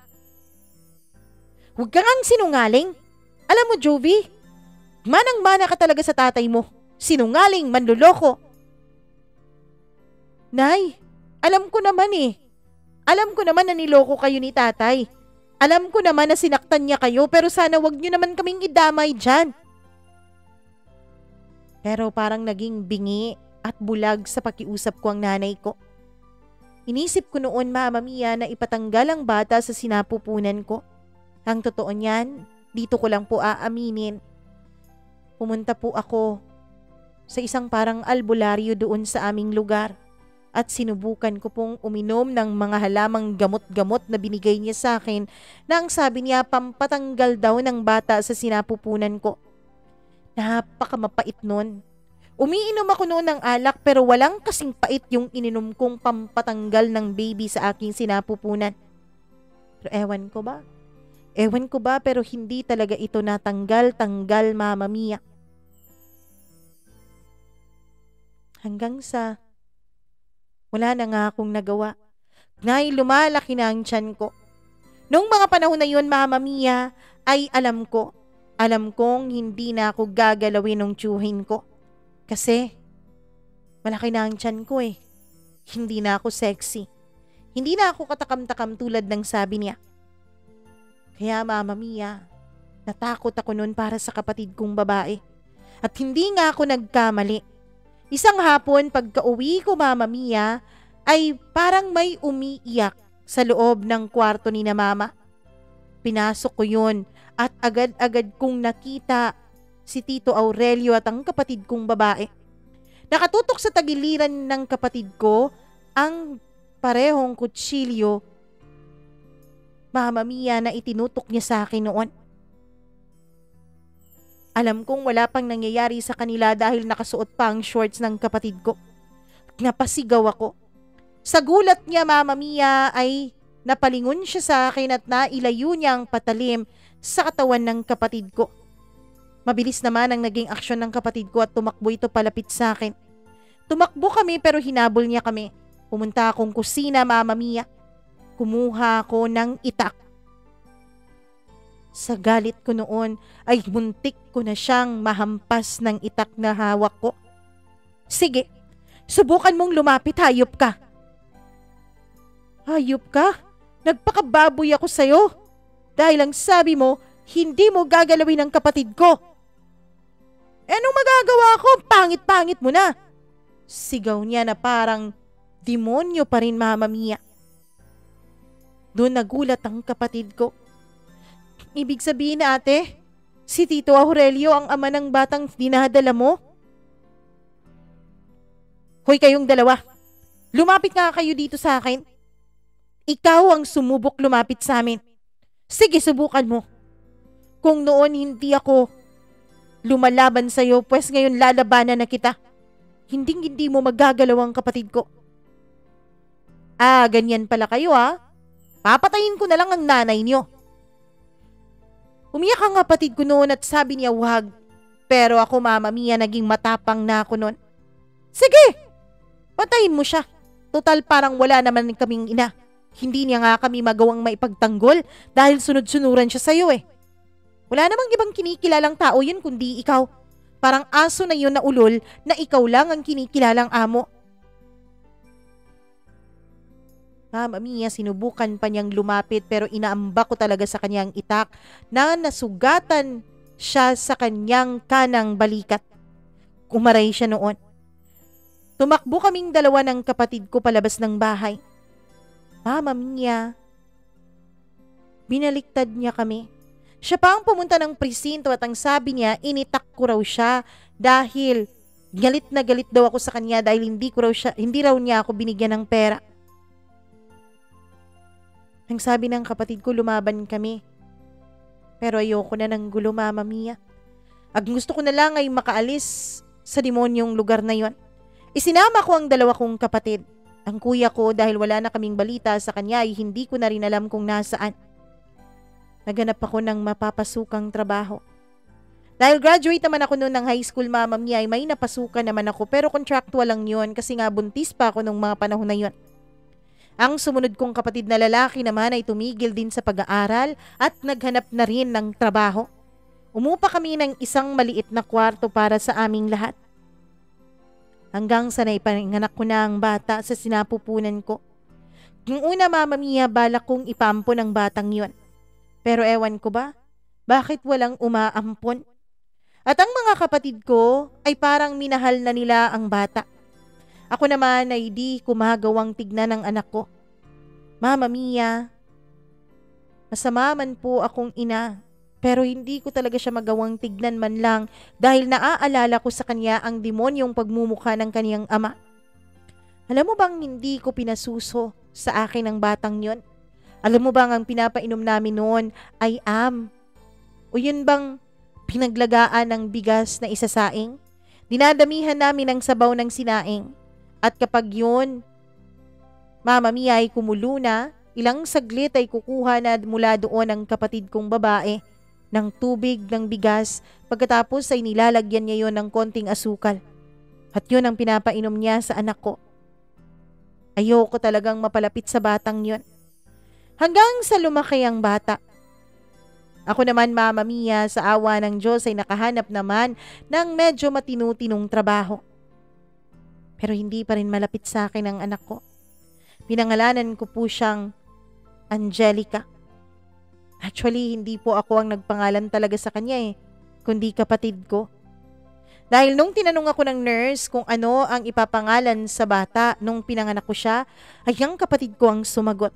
Huwag kang ang sinungaling. Alam mo, Jovi, manang-mana ka talaga sa tatay mo. Sinungaling, manluloko. Nay, alam ko naman eh. Alam ko naman na niloko kayo ni tatay. Alam ko naman na sinaktan niya kayo pero sana wag niyo naman kaming idamay dyan. Pero parang naging bingi at bulag sa pakiusap ko ang nanay ko. Inisip ko noon, Mama Mia, na ipatanggal ang bata sa sinapupunan ko. Ang totoo niyan, dito ko lang po aaminin. Pumunta po ako sa isang parang albularyo doon sa aming lugar at sinubukan ko pong uminom ng mga halamang gamot-gamot na binigay niya sa akin na ang sabi niya pampatanggal daw ng bata sa sinapupunan ko. Napakamapait nun. Umiinom ako noon ng alak pero walang kasing pait yung ininom kong pampatanggal ng baby sa aking sinapupunan. Pero ewan ko ba pero hindi talaga ito natanggal, Mama Mia. Hanggang sa wala na nga akong nagawa. Ngay lumalaki na ang tiyan ko. Noong mga panahon na yun, Mama Mia, ay alam kong hindi na ako gagalawin ng tiyuhin ko. Kasi malaki na ang tiyan ko eh. Hindi na ako sexy. Hindi na ako katakam-takam tulad ng sabi niya. Kaya Mama Mia, natakot ako noon para sa kapatid kong babae. At hindi nga ako nagkamali. Isang hapon pagka-uwi ko Mama Mia, ay parang may umiiyak sa loob ng kwarto ni na Mama. Pinasok ko yun at agad-agad kong nakita si Tito Aurelio at ang kapatid kong babae. Nakatutok sa tagiliran ng kapatid ko ang parehong kutsilyo, Mama Mia, na itinutok niya sa akin noon. Alam kong wala pang nangyayari sa kanila dahil nakasuot pa ang shorts ng kapatid ko. Napasigaw ako. Sa gulat niya Mama Mia ay napalingon siya sa akin at nailayo niya ang patalim sa katawan ng kapatid ko. Mabilis naman ang naging aksyon ng kapatid ko at tumakbo ito palapit sa akin. Tumakbo kami pero hinabol niya kami. Pumunta akong kusina Mama Mia. Kumuha ako ng itak. Sa galit ko noon ay muntik ko na siyang mahampas ng itak na hawak ko. Sige, subukan mong lumapit, hayop ka. Hayop ka? Nagpakababoy ako sa'yo. Dahil ang sabi mo, hindi mo gagalawin ang kapatid ko. Anong magagawa ko? Pangit-pangit mo na. Sigaw niya na parang demonyo pa rin Mama Mia. Doon nagulat ang kapatid ko. Ibig sabihin ate, si Tito Aurelio ang ama ng batang dinadala mo? Hoy kayong dalawa, lumapit nga kayo dito sa akin. Ikaw ang sumubok lumapit sa amin. Sige, subukan mo. Kung noon hindi ako lumalaban sa'yo, pues ngayon lalabanan na kita. Hindi mo magagalaw ang kapatid ko. Ah, ganyan pala kayo ha? Papatayin ko na lang ang nanay niyo. Umiyak ang kapatid ko noon at sabi niya wag. Pero ako Mama Mia, naging matapang na ako noon. Sige, patayin mo siya. Total parang wala naman kaming ina. Hindi niya nga kami magawang maipagtanggol dahil sunod-sunuran siya sa'yo eh. Wala namang ibang kinikilalang tao yun kundi ikaw. Parang aso na yun na ulol na ikaw lang ang kinikilalang amo. Mama Mia, sinubukan pa niyang lumapit pero inaamba ko talaga sa kanyang itak na nasugatan siya sa kanyang kanang balikat. Umaray siya noon. Tumakbo kaming dalawa ng kapatid ko palabas ng bahay. Mama Mia, binaliktad niya kami. Siya pa ang pumunta ng presinto at ang sabi niya, initak ko raw siya dahil galit na galit daw ako sa kanya dahil hindi raw niya ako binigyan ng pera. Ang sabi ng kapatid ko, lumaban kami. Pero ayoko na ng gulo, Mama Mia. Ang gusto ko na lang ay makaalis sa demonyong lugar na yon. Isinama ko ang dalawa kong kapatid. Ang kuya ko dahil wala na kaming balita sa kanya ay hindi ko na rin alam kung nasaan. Naganap ako ng mapapasukang trabaho. Dahil graduate naman ako noon ng high school Mama Mia ay may napasukan naman ako pero contractual lang yun kasi nga buntis pa ako nung mga panahon na yun. Ang sumunod kong kapatid na lalaki naman ay tumigil din sa pag-aaral at naghanap na rin ng trabaho. Umupa kami ng isang maliit na kwarto para sa aming lahat. Hanggang sa naipanganak ko na ang bata sa sinapupunan ko. Yung una Mama Mia, balak kong ipampon ang batang yon. Pero ewan ko ba, bakit walang umaampon? At ang mga kapatid ko ay parang minahal na nila ang bata. Ako naman ay di kumagawang tignan ng anak ko. Mama Mia, masama man po akong ina. Pero hindi ko talaga siya magawang tignan man lang dahil naaalala ko sa kanya ang demonyong pagmumukha ng kaniyang ama. Alam mo bang hindi ko pinasuso sa akin ang batang yon? Alam mo bang ang pinapainom namin noon ay O yun bang pinaglagaan ng bigas na isasaing? Dinadamihan namin ang sabaw ng sinaing. At kapag yun, Mama Mia, ay kumulo na, Ilang saglit ay kukuha na mula doon ang kapatid kong babae ng tubig, ng bigas, pagkatapos ay nilalagyan niya yon ng konting asukal. At yun ang pinapainom niya sa anak ko. Ayoko talagang mapalapit sa batang yon. Hanggang sa lumaki ang bata. Ako naman, Mama Mia, sa awa ng Diyos ay nakahanap naman ng medyo matinu-tinong trabaho. Pero hindi pa rin malapit sa akin ang anak ko. Pinangalanan ko po siyang Angelica. Actually, hindi po ako ang nagpangalan talaga sa kanya kundi kapatid ko. Dahil nung tinanong ako ng nurse kung ano ang ipapangalan sa bata nung pinanganak ko siya, ay ang kapatid ko ang sumagot.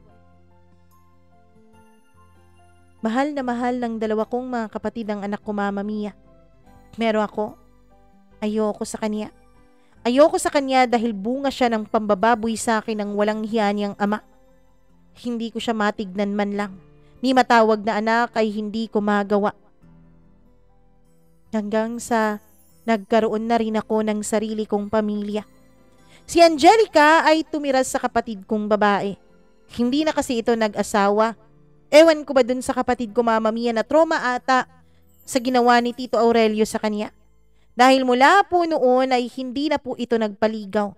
Mahal na mahal ng dalawa kong mga kapatid ang anak ko, Mama Mia. Pero ako, ayoko sa kanya. Ayoko sa kanya dahil bunga siya ng pambababoy sa akin ng walang hiya niyang ama. Hindi ko siya matignan man lang. Ni matawag na anak ay hindi ko magawa. Hanggang sa nagkaroon na rin ako ng sarili kong pamilya. Si Angelica ay tumira sa kapatid kong babae. Hindi na kasi ito nag-asawa. Ewan ko ba dun sa kapatid ko, Mama Mia, na trauma ata sa ginawa ni Tito Aurelio sa kanya. Dahil mula po noon ay hindi na po ito nagpaligaw.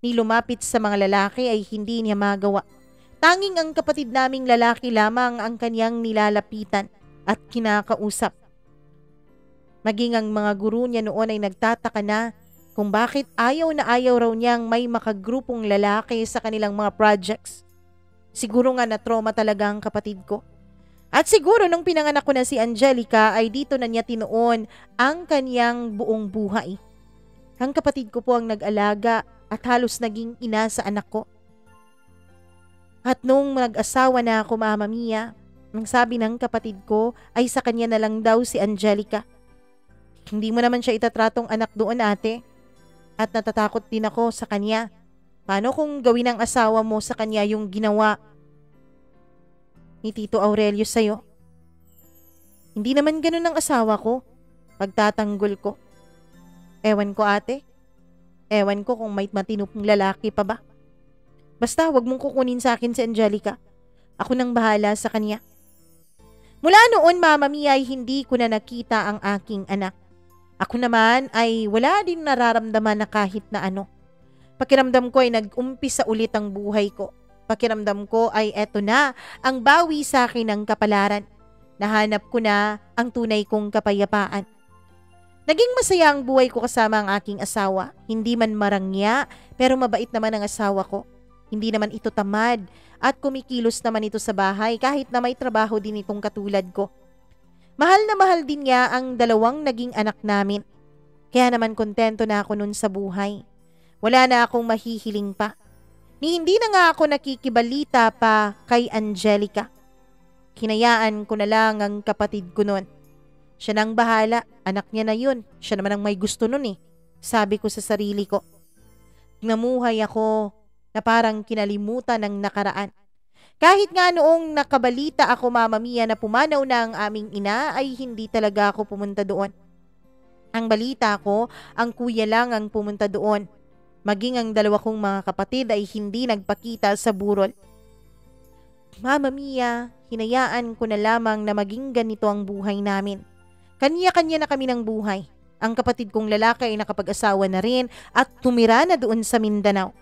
Ni lumapit sa mga lalaki ay hindi niya magawa. Tanging ang kapatid naming lalaki lamang ang kanyang nilalapitan at kinakausap. Maging ang mga guro niya noon ay nagtataka na kung bakit ayaw na ayaw raw niyang may makagrupong lalaki sa kanilang mga projects. Siguro nga na trauma talaga ang kapatid ko. At siguro nung pinanganak ko na si Angelica ay dito na niya tinuon ang kanyang buong buhay. Ang kapatid ko po ang nag-alaga at halos naging ina sa anak ko. At nung nag-asawa na ako, Mama Mia, ang sabi ng kapatid ko ay sa kanya na lang daw si Angelica. Hindi mo naman siya itatratong anak doon, ate. At natatakot din ako sa kanya. Paano kung gawin ng asawa mo sa kanya yung ginawa ni Tito Aurelio sa'yo? Hindi naman ganun ang asawa ko. Pagtatanggol ko. Ewan ko, ate. Ewan ko kung may matinupong lalaki pa ba. Basta wag mong kukunin sa akin si Angelica. Ako nang bahala sa kanya. Mula noon, Mama Mia, ay hindi ko na nakita ang aking anak. Ako naman ay wala din nararamdaman na kahit na ano. Pakiramdam ko ay nag-umpisa ulit ang buhay ko. Pakiramdam ko ay eto na ang bawi sa akin ng kapalaran. Nahanap ko na ang tunay kong kapayapaan. Naging masaya ang buhay ko kasama ang aking asawa. Hindi man marangya, pero mabait naman ang asawa ko. Hindi naman ito tamad at kumikilos naman ito sa bahay kahit na may trabaho din itong katulad ko. Mahal na mahal din niya ang dalawang naging anak namin. Kaya naman kontento na ako nun sa buhay. Wala na akong mahihiling pa. Ni hindi na nga ako nakikibalita pa kay Angelica. Hinayaan ko na lang ang kapatid ko nun. Siya nang bahala, anak niya na yun. Siya naman ang may gusto nun Sabi ko sa sarili ko. Namuhay ako na parang kinalimutan ng nakaraan. Kahit nga noong nakabalita ako, Mama Mia, na pumanaw na ang aming ina, ay hindi talaga ako pumunta doon. Ang balita ko, ang kuya lang ang pumunta doon. Maging ang dalawa kong mga kapatid ay hindi nagpakita sa burol. Mama Mia, hinayaan ko na lamang na maging ganito ang buhay namin. Kanya-kanya na kami ng buhay. Ang kapatid kong lalaki ay nakapag-asawa na rin at tumira na doon sa Mindanao.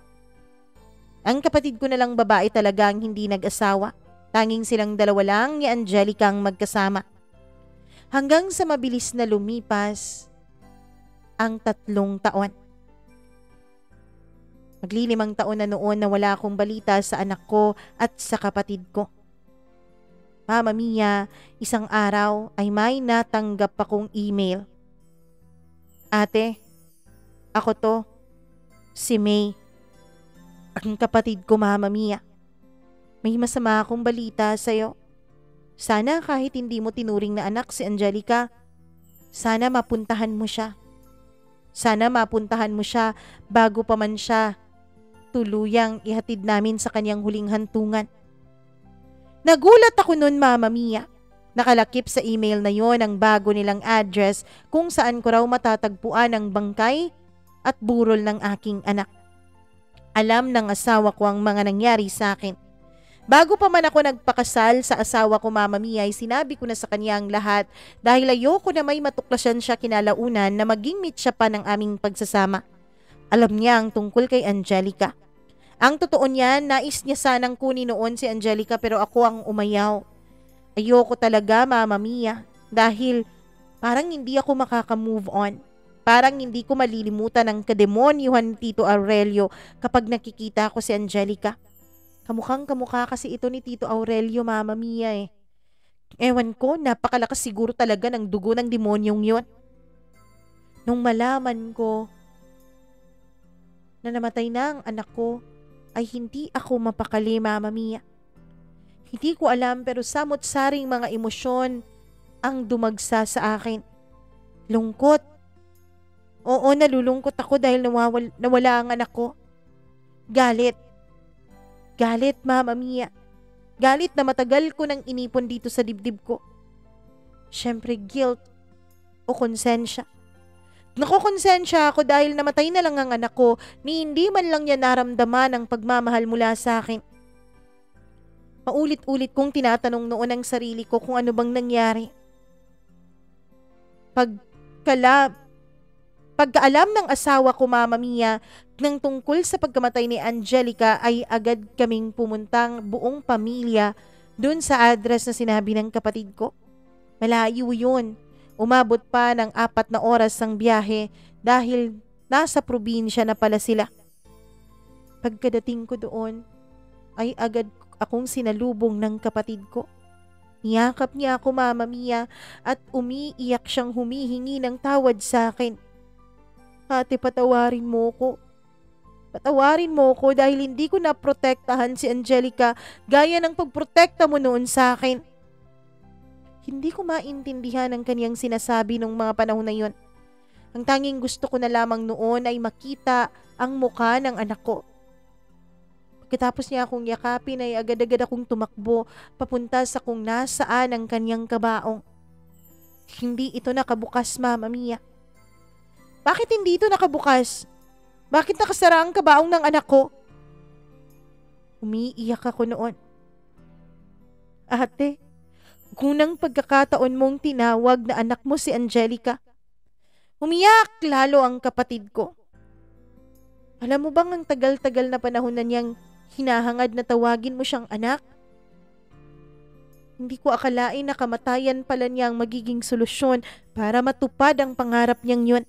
Ang kapatid ko na lang babae talaga ang hindi nag-asawa. Tanging silang dalawa lang ni Angelica ang magkasama. Hanggang sa mabilis na lumipas ang 3 taon. Maglilimang taon na noon na wala akong balita sa anak ko at sa kapatid ko. Mama Mia, isang araw ay may natanggap akong email. Ate, ako to, si May. Ang kapatid ko, Mama Mia. May masama akong balita sa'yo. Sana kahit hindi mo tinuring na anak si Angelica, sana mapuntahan mo siya. Sana mapuntahan mo siya bago pa man siya tuluyang ihatid namin sa kanyang huling hantungan. Nagulat ako nun, Mama Mia. Nakalakip sa email na yon ang bago nilang address kung saan ko raw matatagpuan ang bangkay at burol ng aking anak. Alam ng asawa ko ang mga nangyari sa akin. Bago pa man ako nagpakasal sa asawa ko, Mama Mia, ay sinabi ko na sa kanya ang lahat dahil ayoko na may matuklasan siya kinalaunan na maging meet siya pa ng aming pagsasama. Alam niya ang tungkol kay Angelica. Ang totoo niyan, nais niya sanang kunin noon si Angelica pero ako ang umayaw. Ayoko talaga, Mama Mia, dahil parang hindi ako makaka-move on. Parang hindi ko malilimutan ang kademonyuhan ni Tito Aurelio kapag nakikita ko si Angelica. Kamukhang kamukha kasi ito ni Tito Aurelio, Mama Mia eh. Ewan ko, napakalakas siguro talaga ng dugo ng demonyong yon. Nung malaman ko na namatay na ang anak ko, ay hindi ako mapakali, Mama Mia. Hindi ko alam pero samot-saring mga emosyon ang dumagsa sa akin. Lungkot. Oo, nalulungkot ako dahil nawala ang anak ko. Galit. Galit, Mama Mia. Galit na matagal ko nang inipon dito sa dibdib ko. Siyempre guilt o konsensya. Nakokonsensya ako dahil namatay na lang ang anak ko ni hindi man lang niya naramdaman ang pagmamahal mula sa akin. Paulit-ulit kong tinatanong noon ang sarili ko kung ano bang nangyari. Pagkaalam ng asawa ko, Mama Mia, ng tungkol sa pagkamatay ni Angelica ay agad kaming pumuntang buong pamilya dun sa address na sinabi ng kapatid ko. Malayo yun. Umabot pa ng 4 na oras ang biyahe dahil nasa probinsya na pala sila. Pagkadating ko doon ay agad akong sinalubong ng kapatid ko. Niyakap niya ako, Mama Mia, at umiiyak siyang humihingi ng tawad sa akin. Ate, patawarin mo ko. Patawarin mo ko dahil hindi ko naprotektahan si Angelica gaya ng pagprotekta mo noon sa akin. Hindi ko maintindihan ang kaniyang sinasabi nung mga panahon na yon. Ang tanging gusto ko na lamang noon ay makita ang mukha ng anak ko. Pagkatapos niya akong yakapin ay agad-agad akong tumakbo papunta sa kung nasaan ang kaniyang kabaong. Hindi ito nakabukas, Mama Mia. Bakit hindi ito nakabukas? Bakit nakasara ang kabaong ng anak ko? Umiiyak ako noon. Ate, unang pagkakataon mong tinawag na anak mo si Angelica. Umiyak lalo ang kapatid ko. Alam mo bang ang tagal-tagal na panahon na niyang hinahangad na tawagin mo siyang anak? Hindi ko akalain na kamatayan pala niyang magiging solusyon para matupad ang pangarap niyang yun.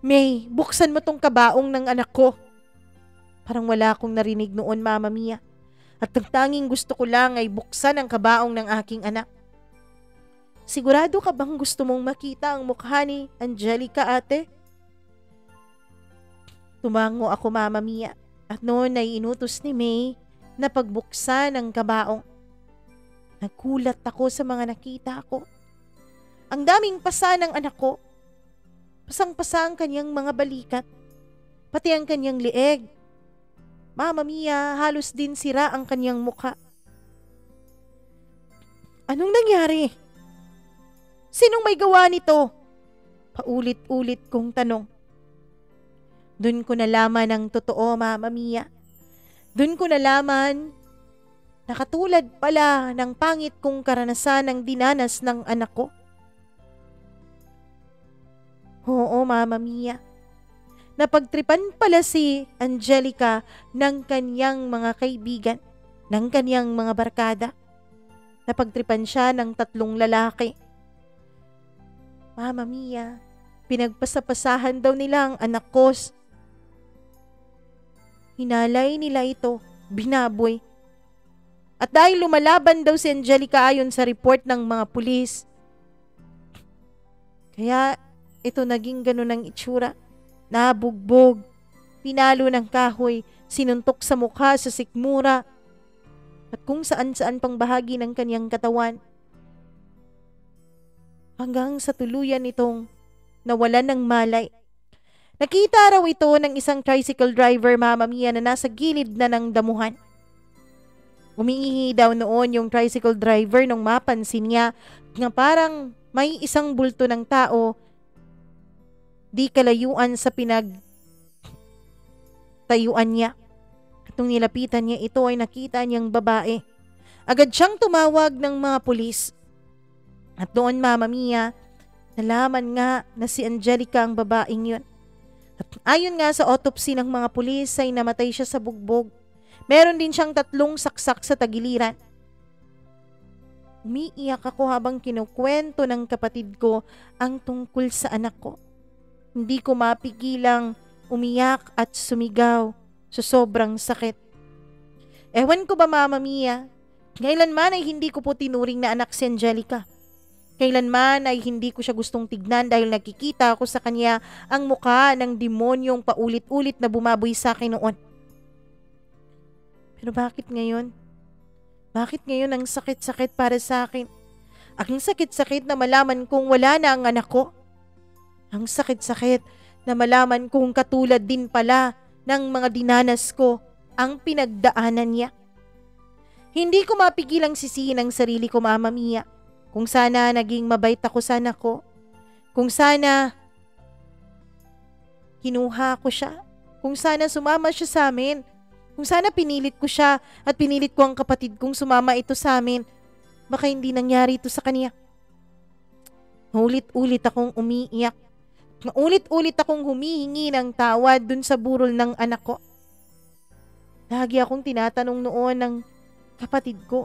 May, buksan mo tong kabaong ng anak ko. Parang wala akong narinig noon, Mama Mia. At ang tanging gusto ko lang ay buksan ang kabaong ng aking anak. Sigurado ka bang gusto mong makita ang mukha ni Angelica, ate? Tumango ako, Mama Mia. At noon ay inutos ni May na pagbuksan ang kabaong. Nagulat ako sa mga nakita ko. Ang daming pasa ng anak ko. Pasang-pasa ang kanyang mga balikat, pati ang kanyang lieg. Mama Mia, halos din sira ang kanyang mukha. Anong nangyari? Sinong may gawa nito? Paulit-ulit kong tanong. Doon ko nalaman ang totoo, Mama Mia. Doon ko nalaman na katulad pala ng pangit kong karanasan ng dinanas ng anak ko. Oo, Mama Mia. Napagtripan pala si Angelica ng kanyang mga kaibigan, ng kanyang mga barkada. Napagtripan siya ng 3 lalaki. Mama Mia, pinagpasapasahan daw nila ang anak ko. Hinalay nila ito, binaboy. At dahil lumalaban daw si Angelica ayon sa report ng mga pulis, kaya ito naging ganun ang itsura. Nabugbog, pinalo ng kahoy, sinuntok sa mukha, sa sikmura, at kung saan-saan pang bahagi ng kanyang katawan. Hanggang sa tuluyan itong nawalan ng malay. Nakita raw ito ng isang tricycle driver, Mama Mia, na nasa gilid na ng damuhan. Umiihi daw noon yung tricycle driver nung mapansin niya na parang may isang bulto ng tao di kalayuan sa pinagtayuan niya. At nung nilapitan niya ito ay nakita niyang babae. Agad siyang tumawag ng mga pulis. At doon, Mama Mia, nalaman nga na si Angelica ang babaeng yun. At ayon nga sa autopsy ng mga pulis ay namatay siya sa bugbog. Meron din siyang 3 saksak sa tagiliran. Umiiyak ako habang kinukwento ng kapatid ko ang tungkol sa anak ko. Hindi ko mapigilang umiyak at sumigaw sa sobrang sakit. Ewan ko ba, Mama Mia, kailanman ay hindi ko po tinuring na anak si Angelica. Kailanman ay hindi ko siya gustong tignan dahil nakikita ko sa kanya ang mukha ng demonyong paulit-ulit na bumaboy sa akin noon. Pero bakit ngayon? Bakit ngayon ang sakit-sakit para sa akin? Ang sakit-sakit na malaman kong wala na ang anak ko. Ang sakit-sakit na malaman kong katulad din pala ng mga dinanas ko ang pinagdaanan niya. Hindi ko mapigilang sisihin ang sarili ko, Mama Mia. Kung sana naging mabait ako sa anak ko. Kung sana kinuha ko siya. Kung sana sumama siya sa amin. Kung sana pinilit ko siya at pinilit ko ang kapatid kong sumama ito sa amin, baka hindi nangyari ito sa kanya. Ulit-ulit akong umiiyak. Ulit-ulit akong humihingi ng tawad dun sa burol ng anak ko. Lagi akong tinatanong noon ng kapatid ko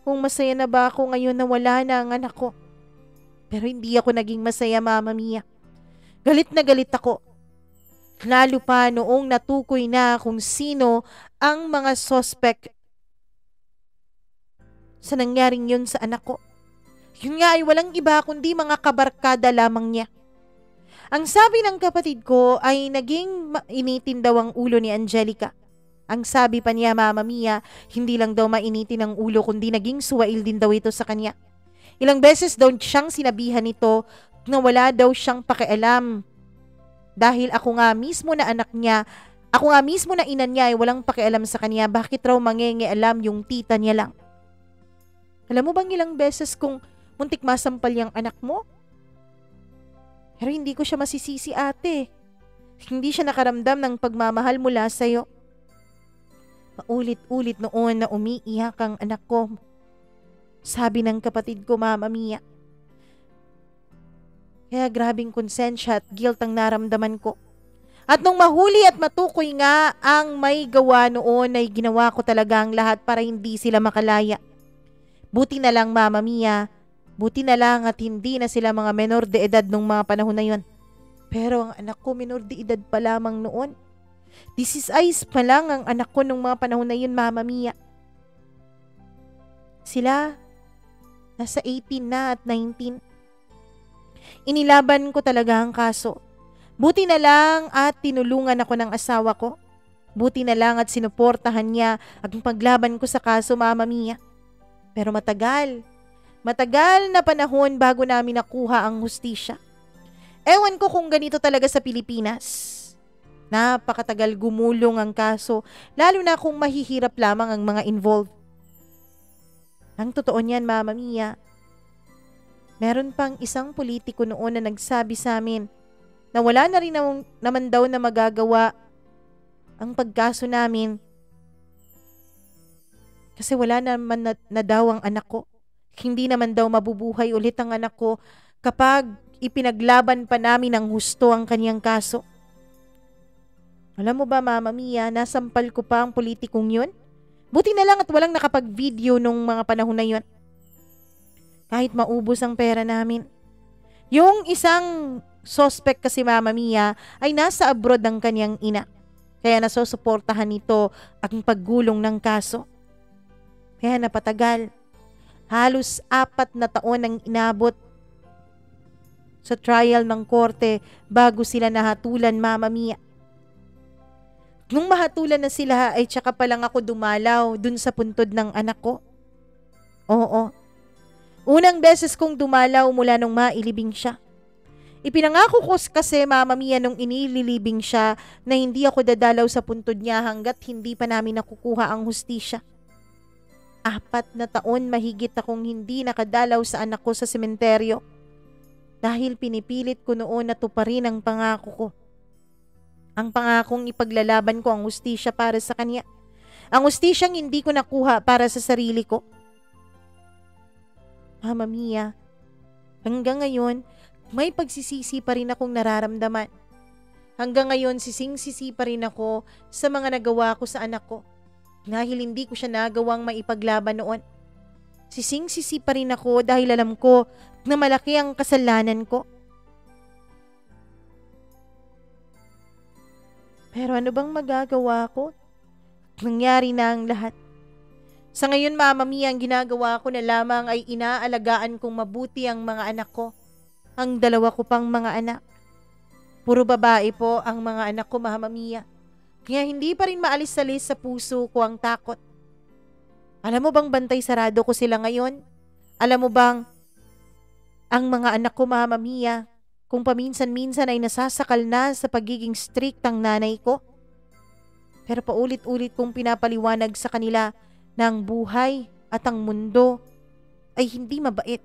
kung masaya na ba ako ngayon na wala na ang anak ko. Pero hindi ako naging masaya, Mama Mia. Galit na galit ako. Lalo pa noong natukoy na kung sino ang mga suspect sa nangyaring yun sa anak ko. Yun nga ay walang iba kundi mga kabarkada lamang niya. Ang sabi ng kapatid ko ay naging mainitin daw ang ulo ni Angelica. Ang sabi pa niya, Mama Mia, hindi lang daw mainitin ang ulo kundi naging suwail din daw ito sa kanya. Ilang beses daw siyang sinabihan nito na wala daw siyang pakialam. Dahil ako nga mismo na anak niya, ako nga mismo na ina niya ay walang pakialam sa kanya, bakit raw mangingialam yung tita niya lang? Alam mo bang ilang beses kung muntik masampal yung anak mo? Pero hindi ko siya masisisi, ate. Hindi siya nakaramdam ng pagmamahal mula sa'yo. Paulit-ulit noon na umiiyak ang anak ko. Sabi ng kapatid ko, Mama Mia. Kaya grabing konsensya at guilt ang naramdaman ko. At nung mahuli at matukoy nga ang may gawa noon ay ginawa ko talaga ang lahat para hindi sila makalaya. Buti na lang, Mama Mia, buti na lang at hindi na sila mga menor de edad nung mga panahon na yon. Pero ang anak ko menor de edad pa lamang noon. 16 pa lang ang anak ko nung mga panahon na yun, Mama Mia. Sila, nasa 18 na at 19. Inilaban ko talaga ang kaso. Buti na lang at tinulungan ako ng asawa ko. Buti na lang at sinuportahan niya ang paglaban ko sa kaso, Mama Mia. Pero matagal na panahon bago namin nakuha ang hustisya. Ewan ko kung ganito talaga sa Pilipinas. Napakatagal gumulong ang kaso, lalo na kung mahihirap lamang ang mga involved. Ang totoo niyan, Mama Mia, meron pang isang politiko noon na nagsabi sa amin na wala na rin naman daw na magagawa ang pagkaso namin kasi wala naman na daw ang anak ko. Hindi naman daw mabubuhay ulit ang anak ko kapag ipinaglaban pa namin ng husto ang kanyang kaso. Alam mo ba, Mama Mia, nasampal ko pa ang politikong yun? Buti na lang at walang nakapag-video nung mga panahon na yun. Kahit maubos ang pera namin. Yung isang suspect kasi, Mama Mia, ay nasa abroad ang kanyang ina. Kaya nasusuportahan nito ang paggulong ng kaso. Kaya napatagal. Halos 4 na taon ang inabot sa trial ng korte bago sila nahatulan, Mama Mia. Nung mahatulan na sila ay tsaka pa lang ako dumalaw dun sa puntod ng anak ko. Oo. Unang beses kong dumalaw mula nung mailibing siya. Ipinangako ko kasi, Mama Mia, nung inililibing siya na hindi ako dadalaw sa puntod niya hanggat hindi pa namin nakukuha ang hustisya. 4 na taon mahigit akong hindi nakadalaw sa anak ko sa sementeryo dahil pinipilit ko noon na tuparin ang pangako ko. Ang pangakong ipaglalaban ko ang hustisya para sa kanya. Ang hustisyang hindi ko nakuha para sa sarili ko. Mama Mia, hanggang ngayon, may pagsisisi pa rin akong nararamdaman. Hanggang ngayon, sising-sisi pa rin ako sa mga nagawa ko sa anak ko. Dahil hindi ko siya nagawang maipaglaban noon. Sising-sisi pa rin ako dahil alam ko na malaki ang kasalanan ko. Pero ano bang magagawa ko? Nangyari na ang lahat. Sa ngayon, Mama Mia, ang ginagawa ko na lamang ay inaalagaan kong mabuti ang mga anak ko. Ang dalawa ko pang mga anak. Puro babae po ang mga anak ko, Mama Mia. Kaya hindi pa rin maalis-alis sa puso ko ang takot. Alam mo bang bantay sarado ko sila ngayon? Alam mo bang ang mga anak ko, Mama Mia, kung paminsan-minsan ay nasasakal na sa pagiging strict ang nanay ko? Pero paulit-ulit kong pinapaliwanag sa kanila na ang buhay at ang mundo ay hindi mabait.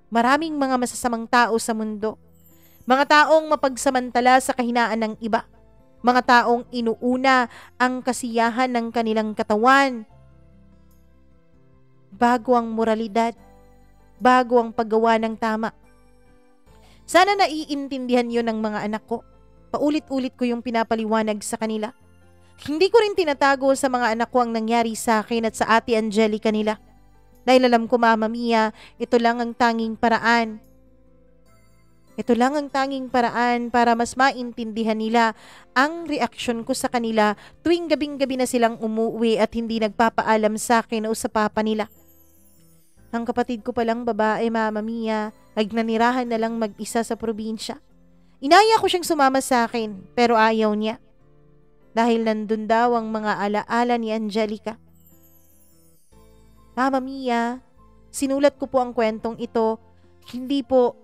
Maraming mga masasamang tao sa mundo. Mga taong mapagsamantala sa kahinaan ng iba. Mga taong inuuna ang kasiyahan ng kanilang katawan bago ang moralidad, bago ang paggawa ng tama. Sana naiintindihan yon ng mga anak ko. Paulit-ulit ko yung pinapaliwanag sa kanila. Hindi ko rin tinatago sa mga anak ko ang nangyari sa akin at sa Ate Angelica nila. Dahil alam ko, Mama Mia, ito lang ang tanging paraan. Ito lang ang tanging paraan para mas maintindihan nila ang reaksyon ko sa kanila tuwing gabing-gabi na silang umuwi at hindi nagpapaalam sa akin o sa papa nila. Ang kapatid ko palang babae, Mama Mia, ay nanirahan na lang mag-isa sa probinsya. Inaya ko siyang sumama sa akin pero ayaw niya. Dahil nandun daw ang mga alaala ni Angelica. Mama Mia, sinulat ko po ang kwentong ito, hindi po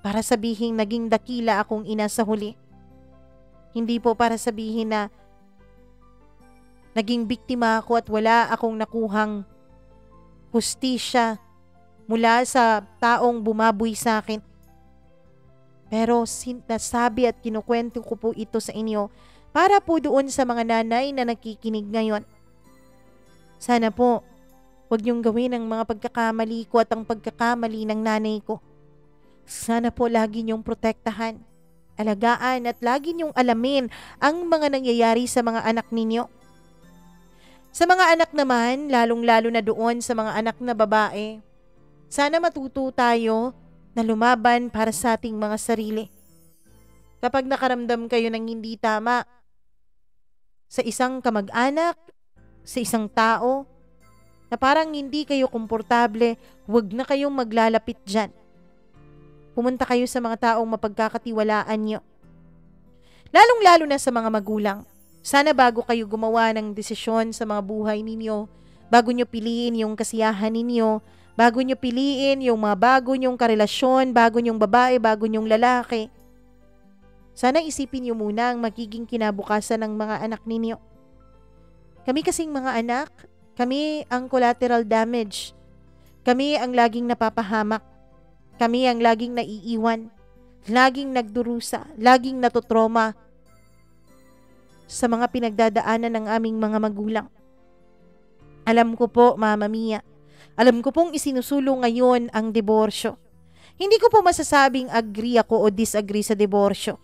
para sabihin naging dakila akong ina sa huli. Hindi po para sabihin na naging biktima ako at wala akong nakuhang hustisya mula sa taong bumaboy sa akin. Pero nasabi at kinukwento ko po ito sa inyo para po doon sa mga nanay na nakikinig ngayon. Sana po, huwag niyong gawin ang mga pagkakamali ko at ang pagkakamali ng nanay ko. Sana po lagi niyong protektahan, alagaan at lagi niyong alamin ang mga nangyayari sa mga anak ninyo. Sa mga anak naman, lalong-lalo na doon sa mga anak na babae, sana matuto tayo na lumaban para sa ating mga sarili. Kapag nakaramdam kayo ng hindi tama sa isang kamag-anak, sa isang tao, na parang hindi kayo komportable, huwag na kayong maglalapit dyan. Pumunta kayo sa mga taong mapagkakatiwalaan nyo. Lalong-lalo na sa mga magulang. Sana bago kayo gumawa ng desisyon sa mga buhay ninyo, bago nyo piliin yung kasiyahan ninyo, bago nyo piliin yung mga bago nyong karelasyon, bago nyong babae, bago nyong lalaki, sana isipin nyo muna ang magiging kinabukasan ng mga anak ninyo. Kami kasing mga anak, kami ang collateral damage. Kami ang laging napapahamak. Kami ang laging naiiwan. Laging nagdurusa. Laging natutroma sa mga pinagdadaanan ng aming mga magulang. Alam ko po, Mama Mia. Alam ko pong isinusulong ngayon ang diborsyo. Hindi ko po masasabing agree ako o disagree sa diborsyo.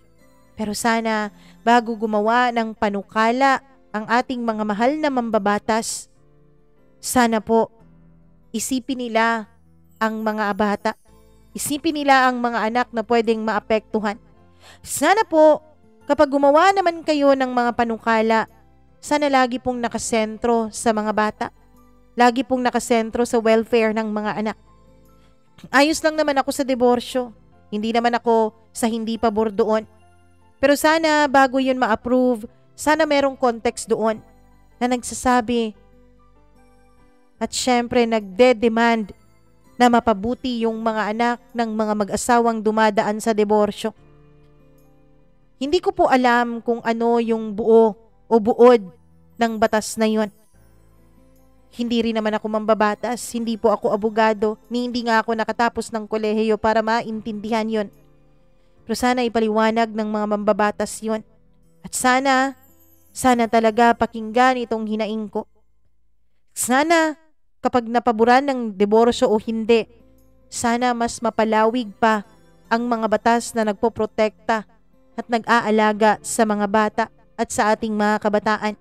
Pero sana bago gumawa ng panukala ang ating mga mahal na mambabatas, sana po isipin nila ang mga bata. Isipin nila ang mga anak na pwedeng maapektuhan. Sana po kapag gumawa naman kayo ng mga panukala, sana lagi pong nakasentro sa mga bata. Lagi pong nakasentro sa welfare ng mga anak. Ayos lang naman ako sa diborsyo. Hindi naman ako sa hindi pabor doon. Pero sana bago yun ma-approve, sana merong context doon na nagsasabi at syempre nagde-demand na mapabuti yung mga anak ng mga mag-asawang dumadaan sa diborsyo. Hindi ko po alam kung ano yung buo o buod ng batas na yun. Hindi rin naman ako mambabatas, hindi po ako abogado, ni hindi nga ako nakatapos ng kolehiyo para maintindihan yun. Pero sana ipaliwanag ng mga mambabatas yun. At sana Sana talaga pakinggan itong hinaing ko. Sana kapag napaboran ng diborsyo o hindi, sana mas mapalawig pa ang mga batas na nagpoprotekta at nag-aalaga sa mga bata at sa ating mga kabataan.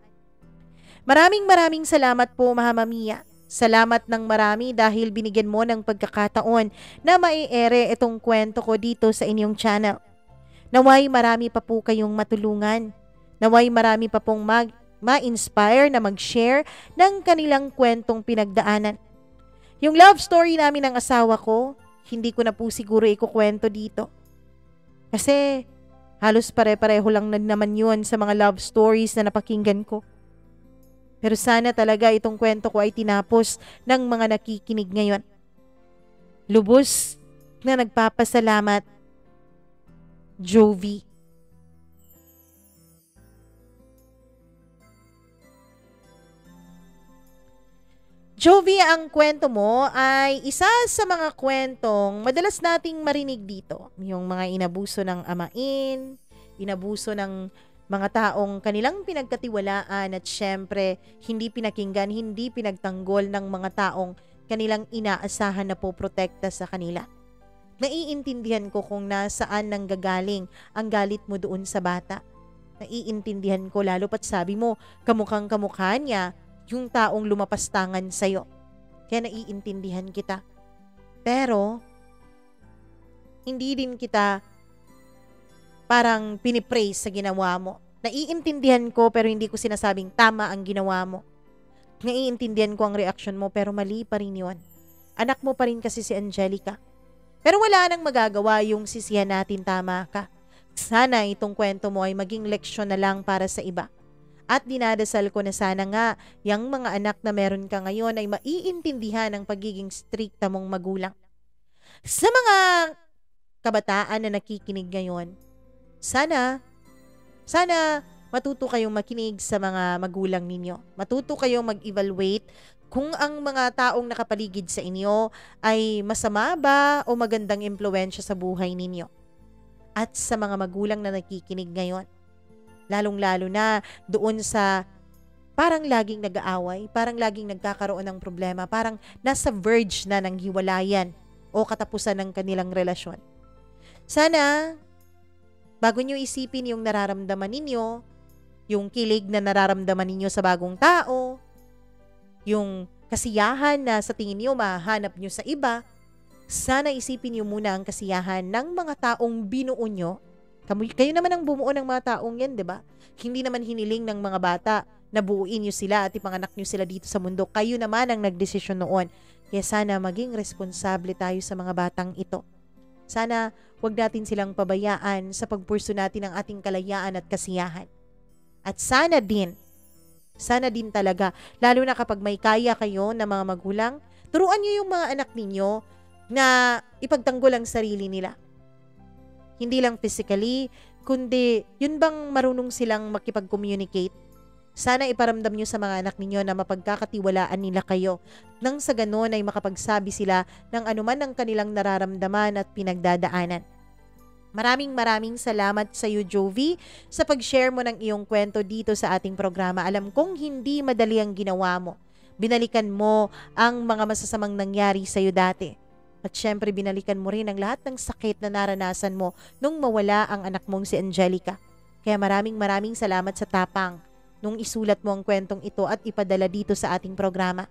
Maraming salamat po, Mama Mia. Salamat ng marami dahil binigyan mo ng pagkakataon na maiere itong kwento ko dito sa inyong channel. Naway marami pa po kayong matulungan. Naway marami pa pong ma-inspire na mag-share ng kanilang kwentong pinagdaanan. Yung love story namin ng asawa ko, hindi ko na po siguro ikukwento dito. Kasi halos pare-pareho lang naman yun sa mga love stories na napakinggan ko. Pero sana talaga itong kwento ko ay tinapos ng mga nakikinig ngayon. Lubos na nagpapasalamat, Jovi. Jovi, ang kwento mo ay isa sa mga kwentong madalas nating marinig dito. Yung mga inabuso ng amain, inabuso ng mga taong kanilang pinagkatiwalaan at syempre hindi pinakinggan, hindi pinagtanggol ng mga taong kanilang inaasahan na poprotekta sa kanila. Naiintindihan ko kung nasaan nanggagaling ang galit mo doon sa bata. Naiintindihan ko lalo pat sabi mo kamukhang kamukha niya yung taong lumapastangan sa'yo. Kaya naiintindihan kita. Pero hindi din kita parang pinipraise sa ginawa mo. Naiintindihan ko pero hindi ko sinasabing tama ang ginawa mo. Naiintindihan ko ang reaksyon mo pero mali pa rin yun. Anak mo pa rin kasi si Angelica. Pero wala nang magagawa yung sisihan natin, tama ka. Sana itong kwento mo ay maging leksyon na lang para sa iba. At dinadasal ko na sana nga yung mga anak na meron ka ngayon ay maiintindihan ang pagiging strikta mong magulang. Sa mga kabataan na nakikinig ngayon, sana matuto kayong makinig sa mga magulang ninyo. Matuto kayong mag-evaluate kung ang mga taong nakapaligid sa inyo ay masama ba o magandang impluwensya sa buhay ninyo. At sa mga magulang na nakikinig ngayon, lalong-lalo na doon sa parang laging nag-aaway, parang laging nagkakaroon ng problema, parang nasa verge na ng hiwalayan o katapusan ng kanilang relasyon. Sana bago nyo isipin yung nararamdaman ninyo, yung kilig na nararamdaman ninyo sa bagong tao, yung kasiyahan na sa tingin nyo mahanap nyo sa iba, sana isipin nyo muna ang kasiyahan ng mga taong binuo nyo. Kayo naman ang bumuo ng mga taong yan, di ba? Hindi naman hiniling ng mga bata na buuin nyo sila at ipanganak nyo sila dito sa mundo. Kayo naman ang nagdesisyon noon. Kaya sana maging responsable tayo sa mga batang ito. Sana wag natin silang pabayaan sa pagpurso natin ng ating kalayaan at kasiyahan. At sana din talaga, lalo na kapag may kaya kayo na mga magulang, turuan nyo yung mga anak ninyo na ipagtanggol ang sarili nila. Hindi lang physically, kundi yun bang marunong silang makipag-communicate. Sana iparamdam nyo sa mga anak ninyo na mapagkakatiwalaan nila kayo. Nang sa ganon ay makapagsabi sila ng anuman ang kanilang nararamdaman at pinagdadaanan. Maraming salamat sa iyo, Jovi, sa pag-share mo ng iyong kwento dito sa ating programa. Alam kong hindi madali ang ginawa mo. Binalikan mo ang mga masasamang nangyari sa iyo dati. At syempre binalikan mo rin ang lahat ng sakit na naranasan mo nung mawala ang anak mong si Angelica. Kaya maraming salamat sa tapang nung isulat mo ang kwentong ito at ipadala dito sa ating programa.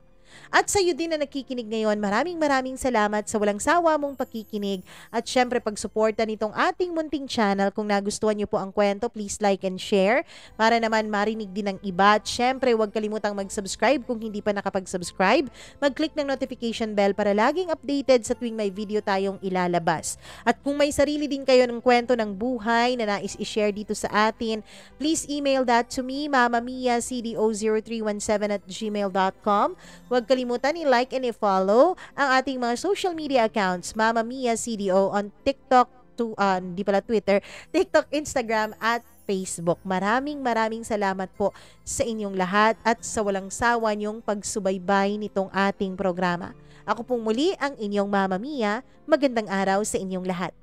At sa iyo din na nakikinig ngayon, maraming salamat sa walang sawa mong pakikinig at syempre pagsuporta nitong ating munting channel. Kung nagustuhan niyo po ang kwento, please like and share para naman marinig din ng iba. At syempre huwag kalimutang mag-subscribe kung hindi pa nakapag-subscribe. Mag-click ng notification bell para laging updated sa tuwing may video tayong ilalabas. At kung may sarili din kayo ng kwento ng buhay na nais i-share dito sa atin, please email that to me, mamamia.cdo0317@gmail.com. Huwag kalimutan i-like and i-follow ang ating mga social media accounts, Mama Mia CDO on TikTok, Twitter, TikTok, Instagram at Facebook. Maraming salamat po sa inyong lahat at sa walang sawa niyong pagsubaybay nitong ating programa. Ako pong muli ang inyong Mama Mia. Magandang araw sa inyong lahat.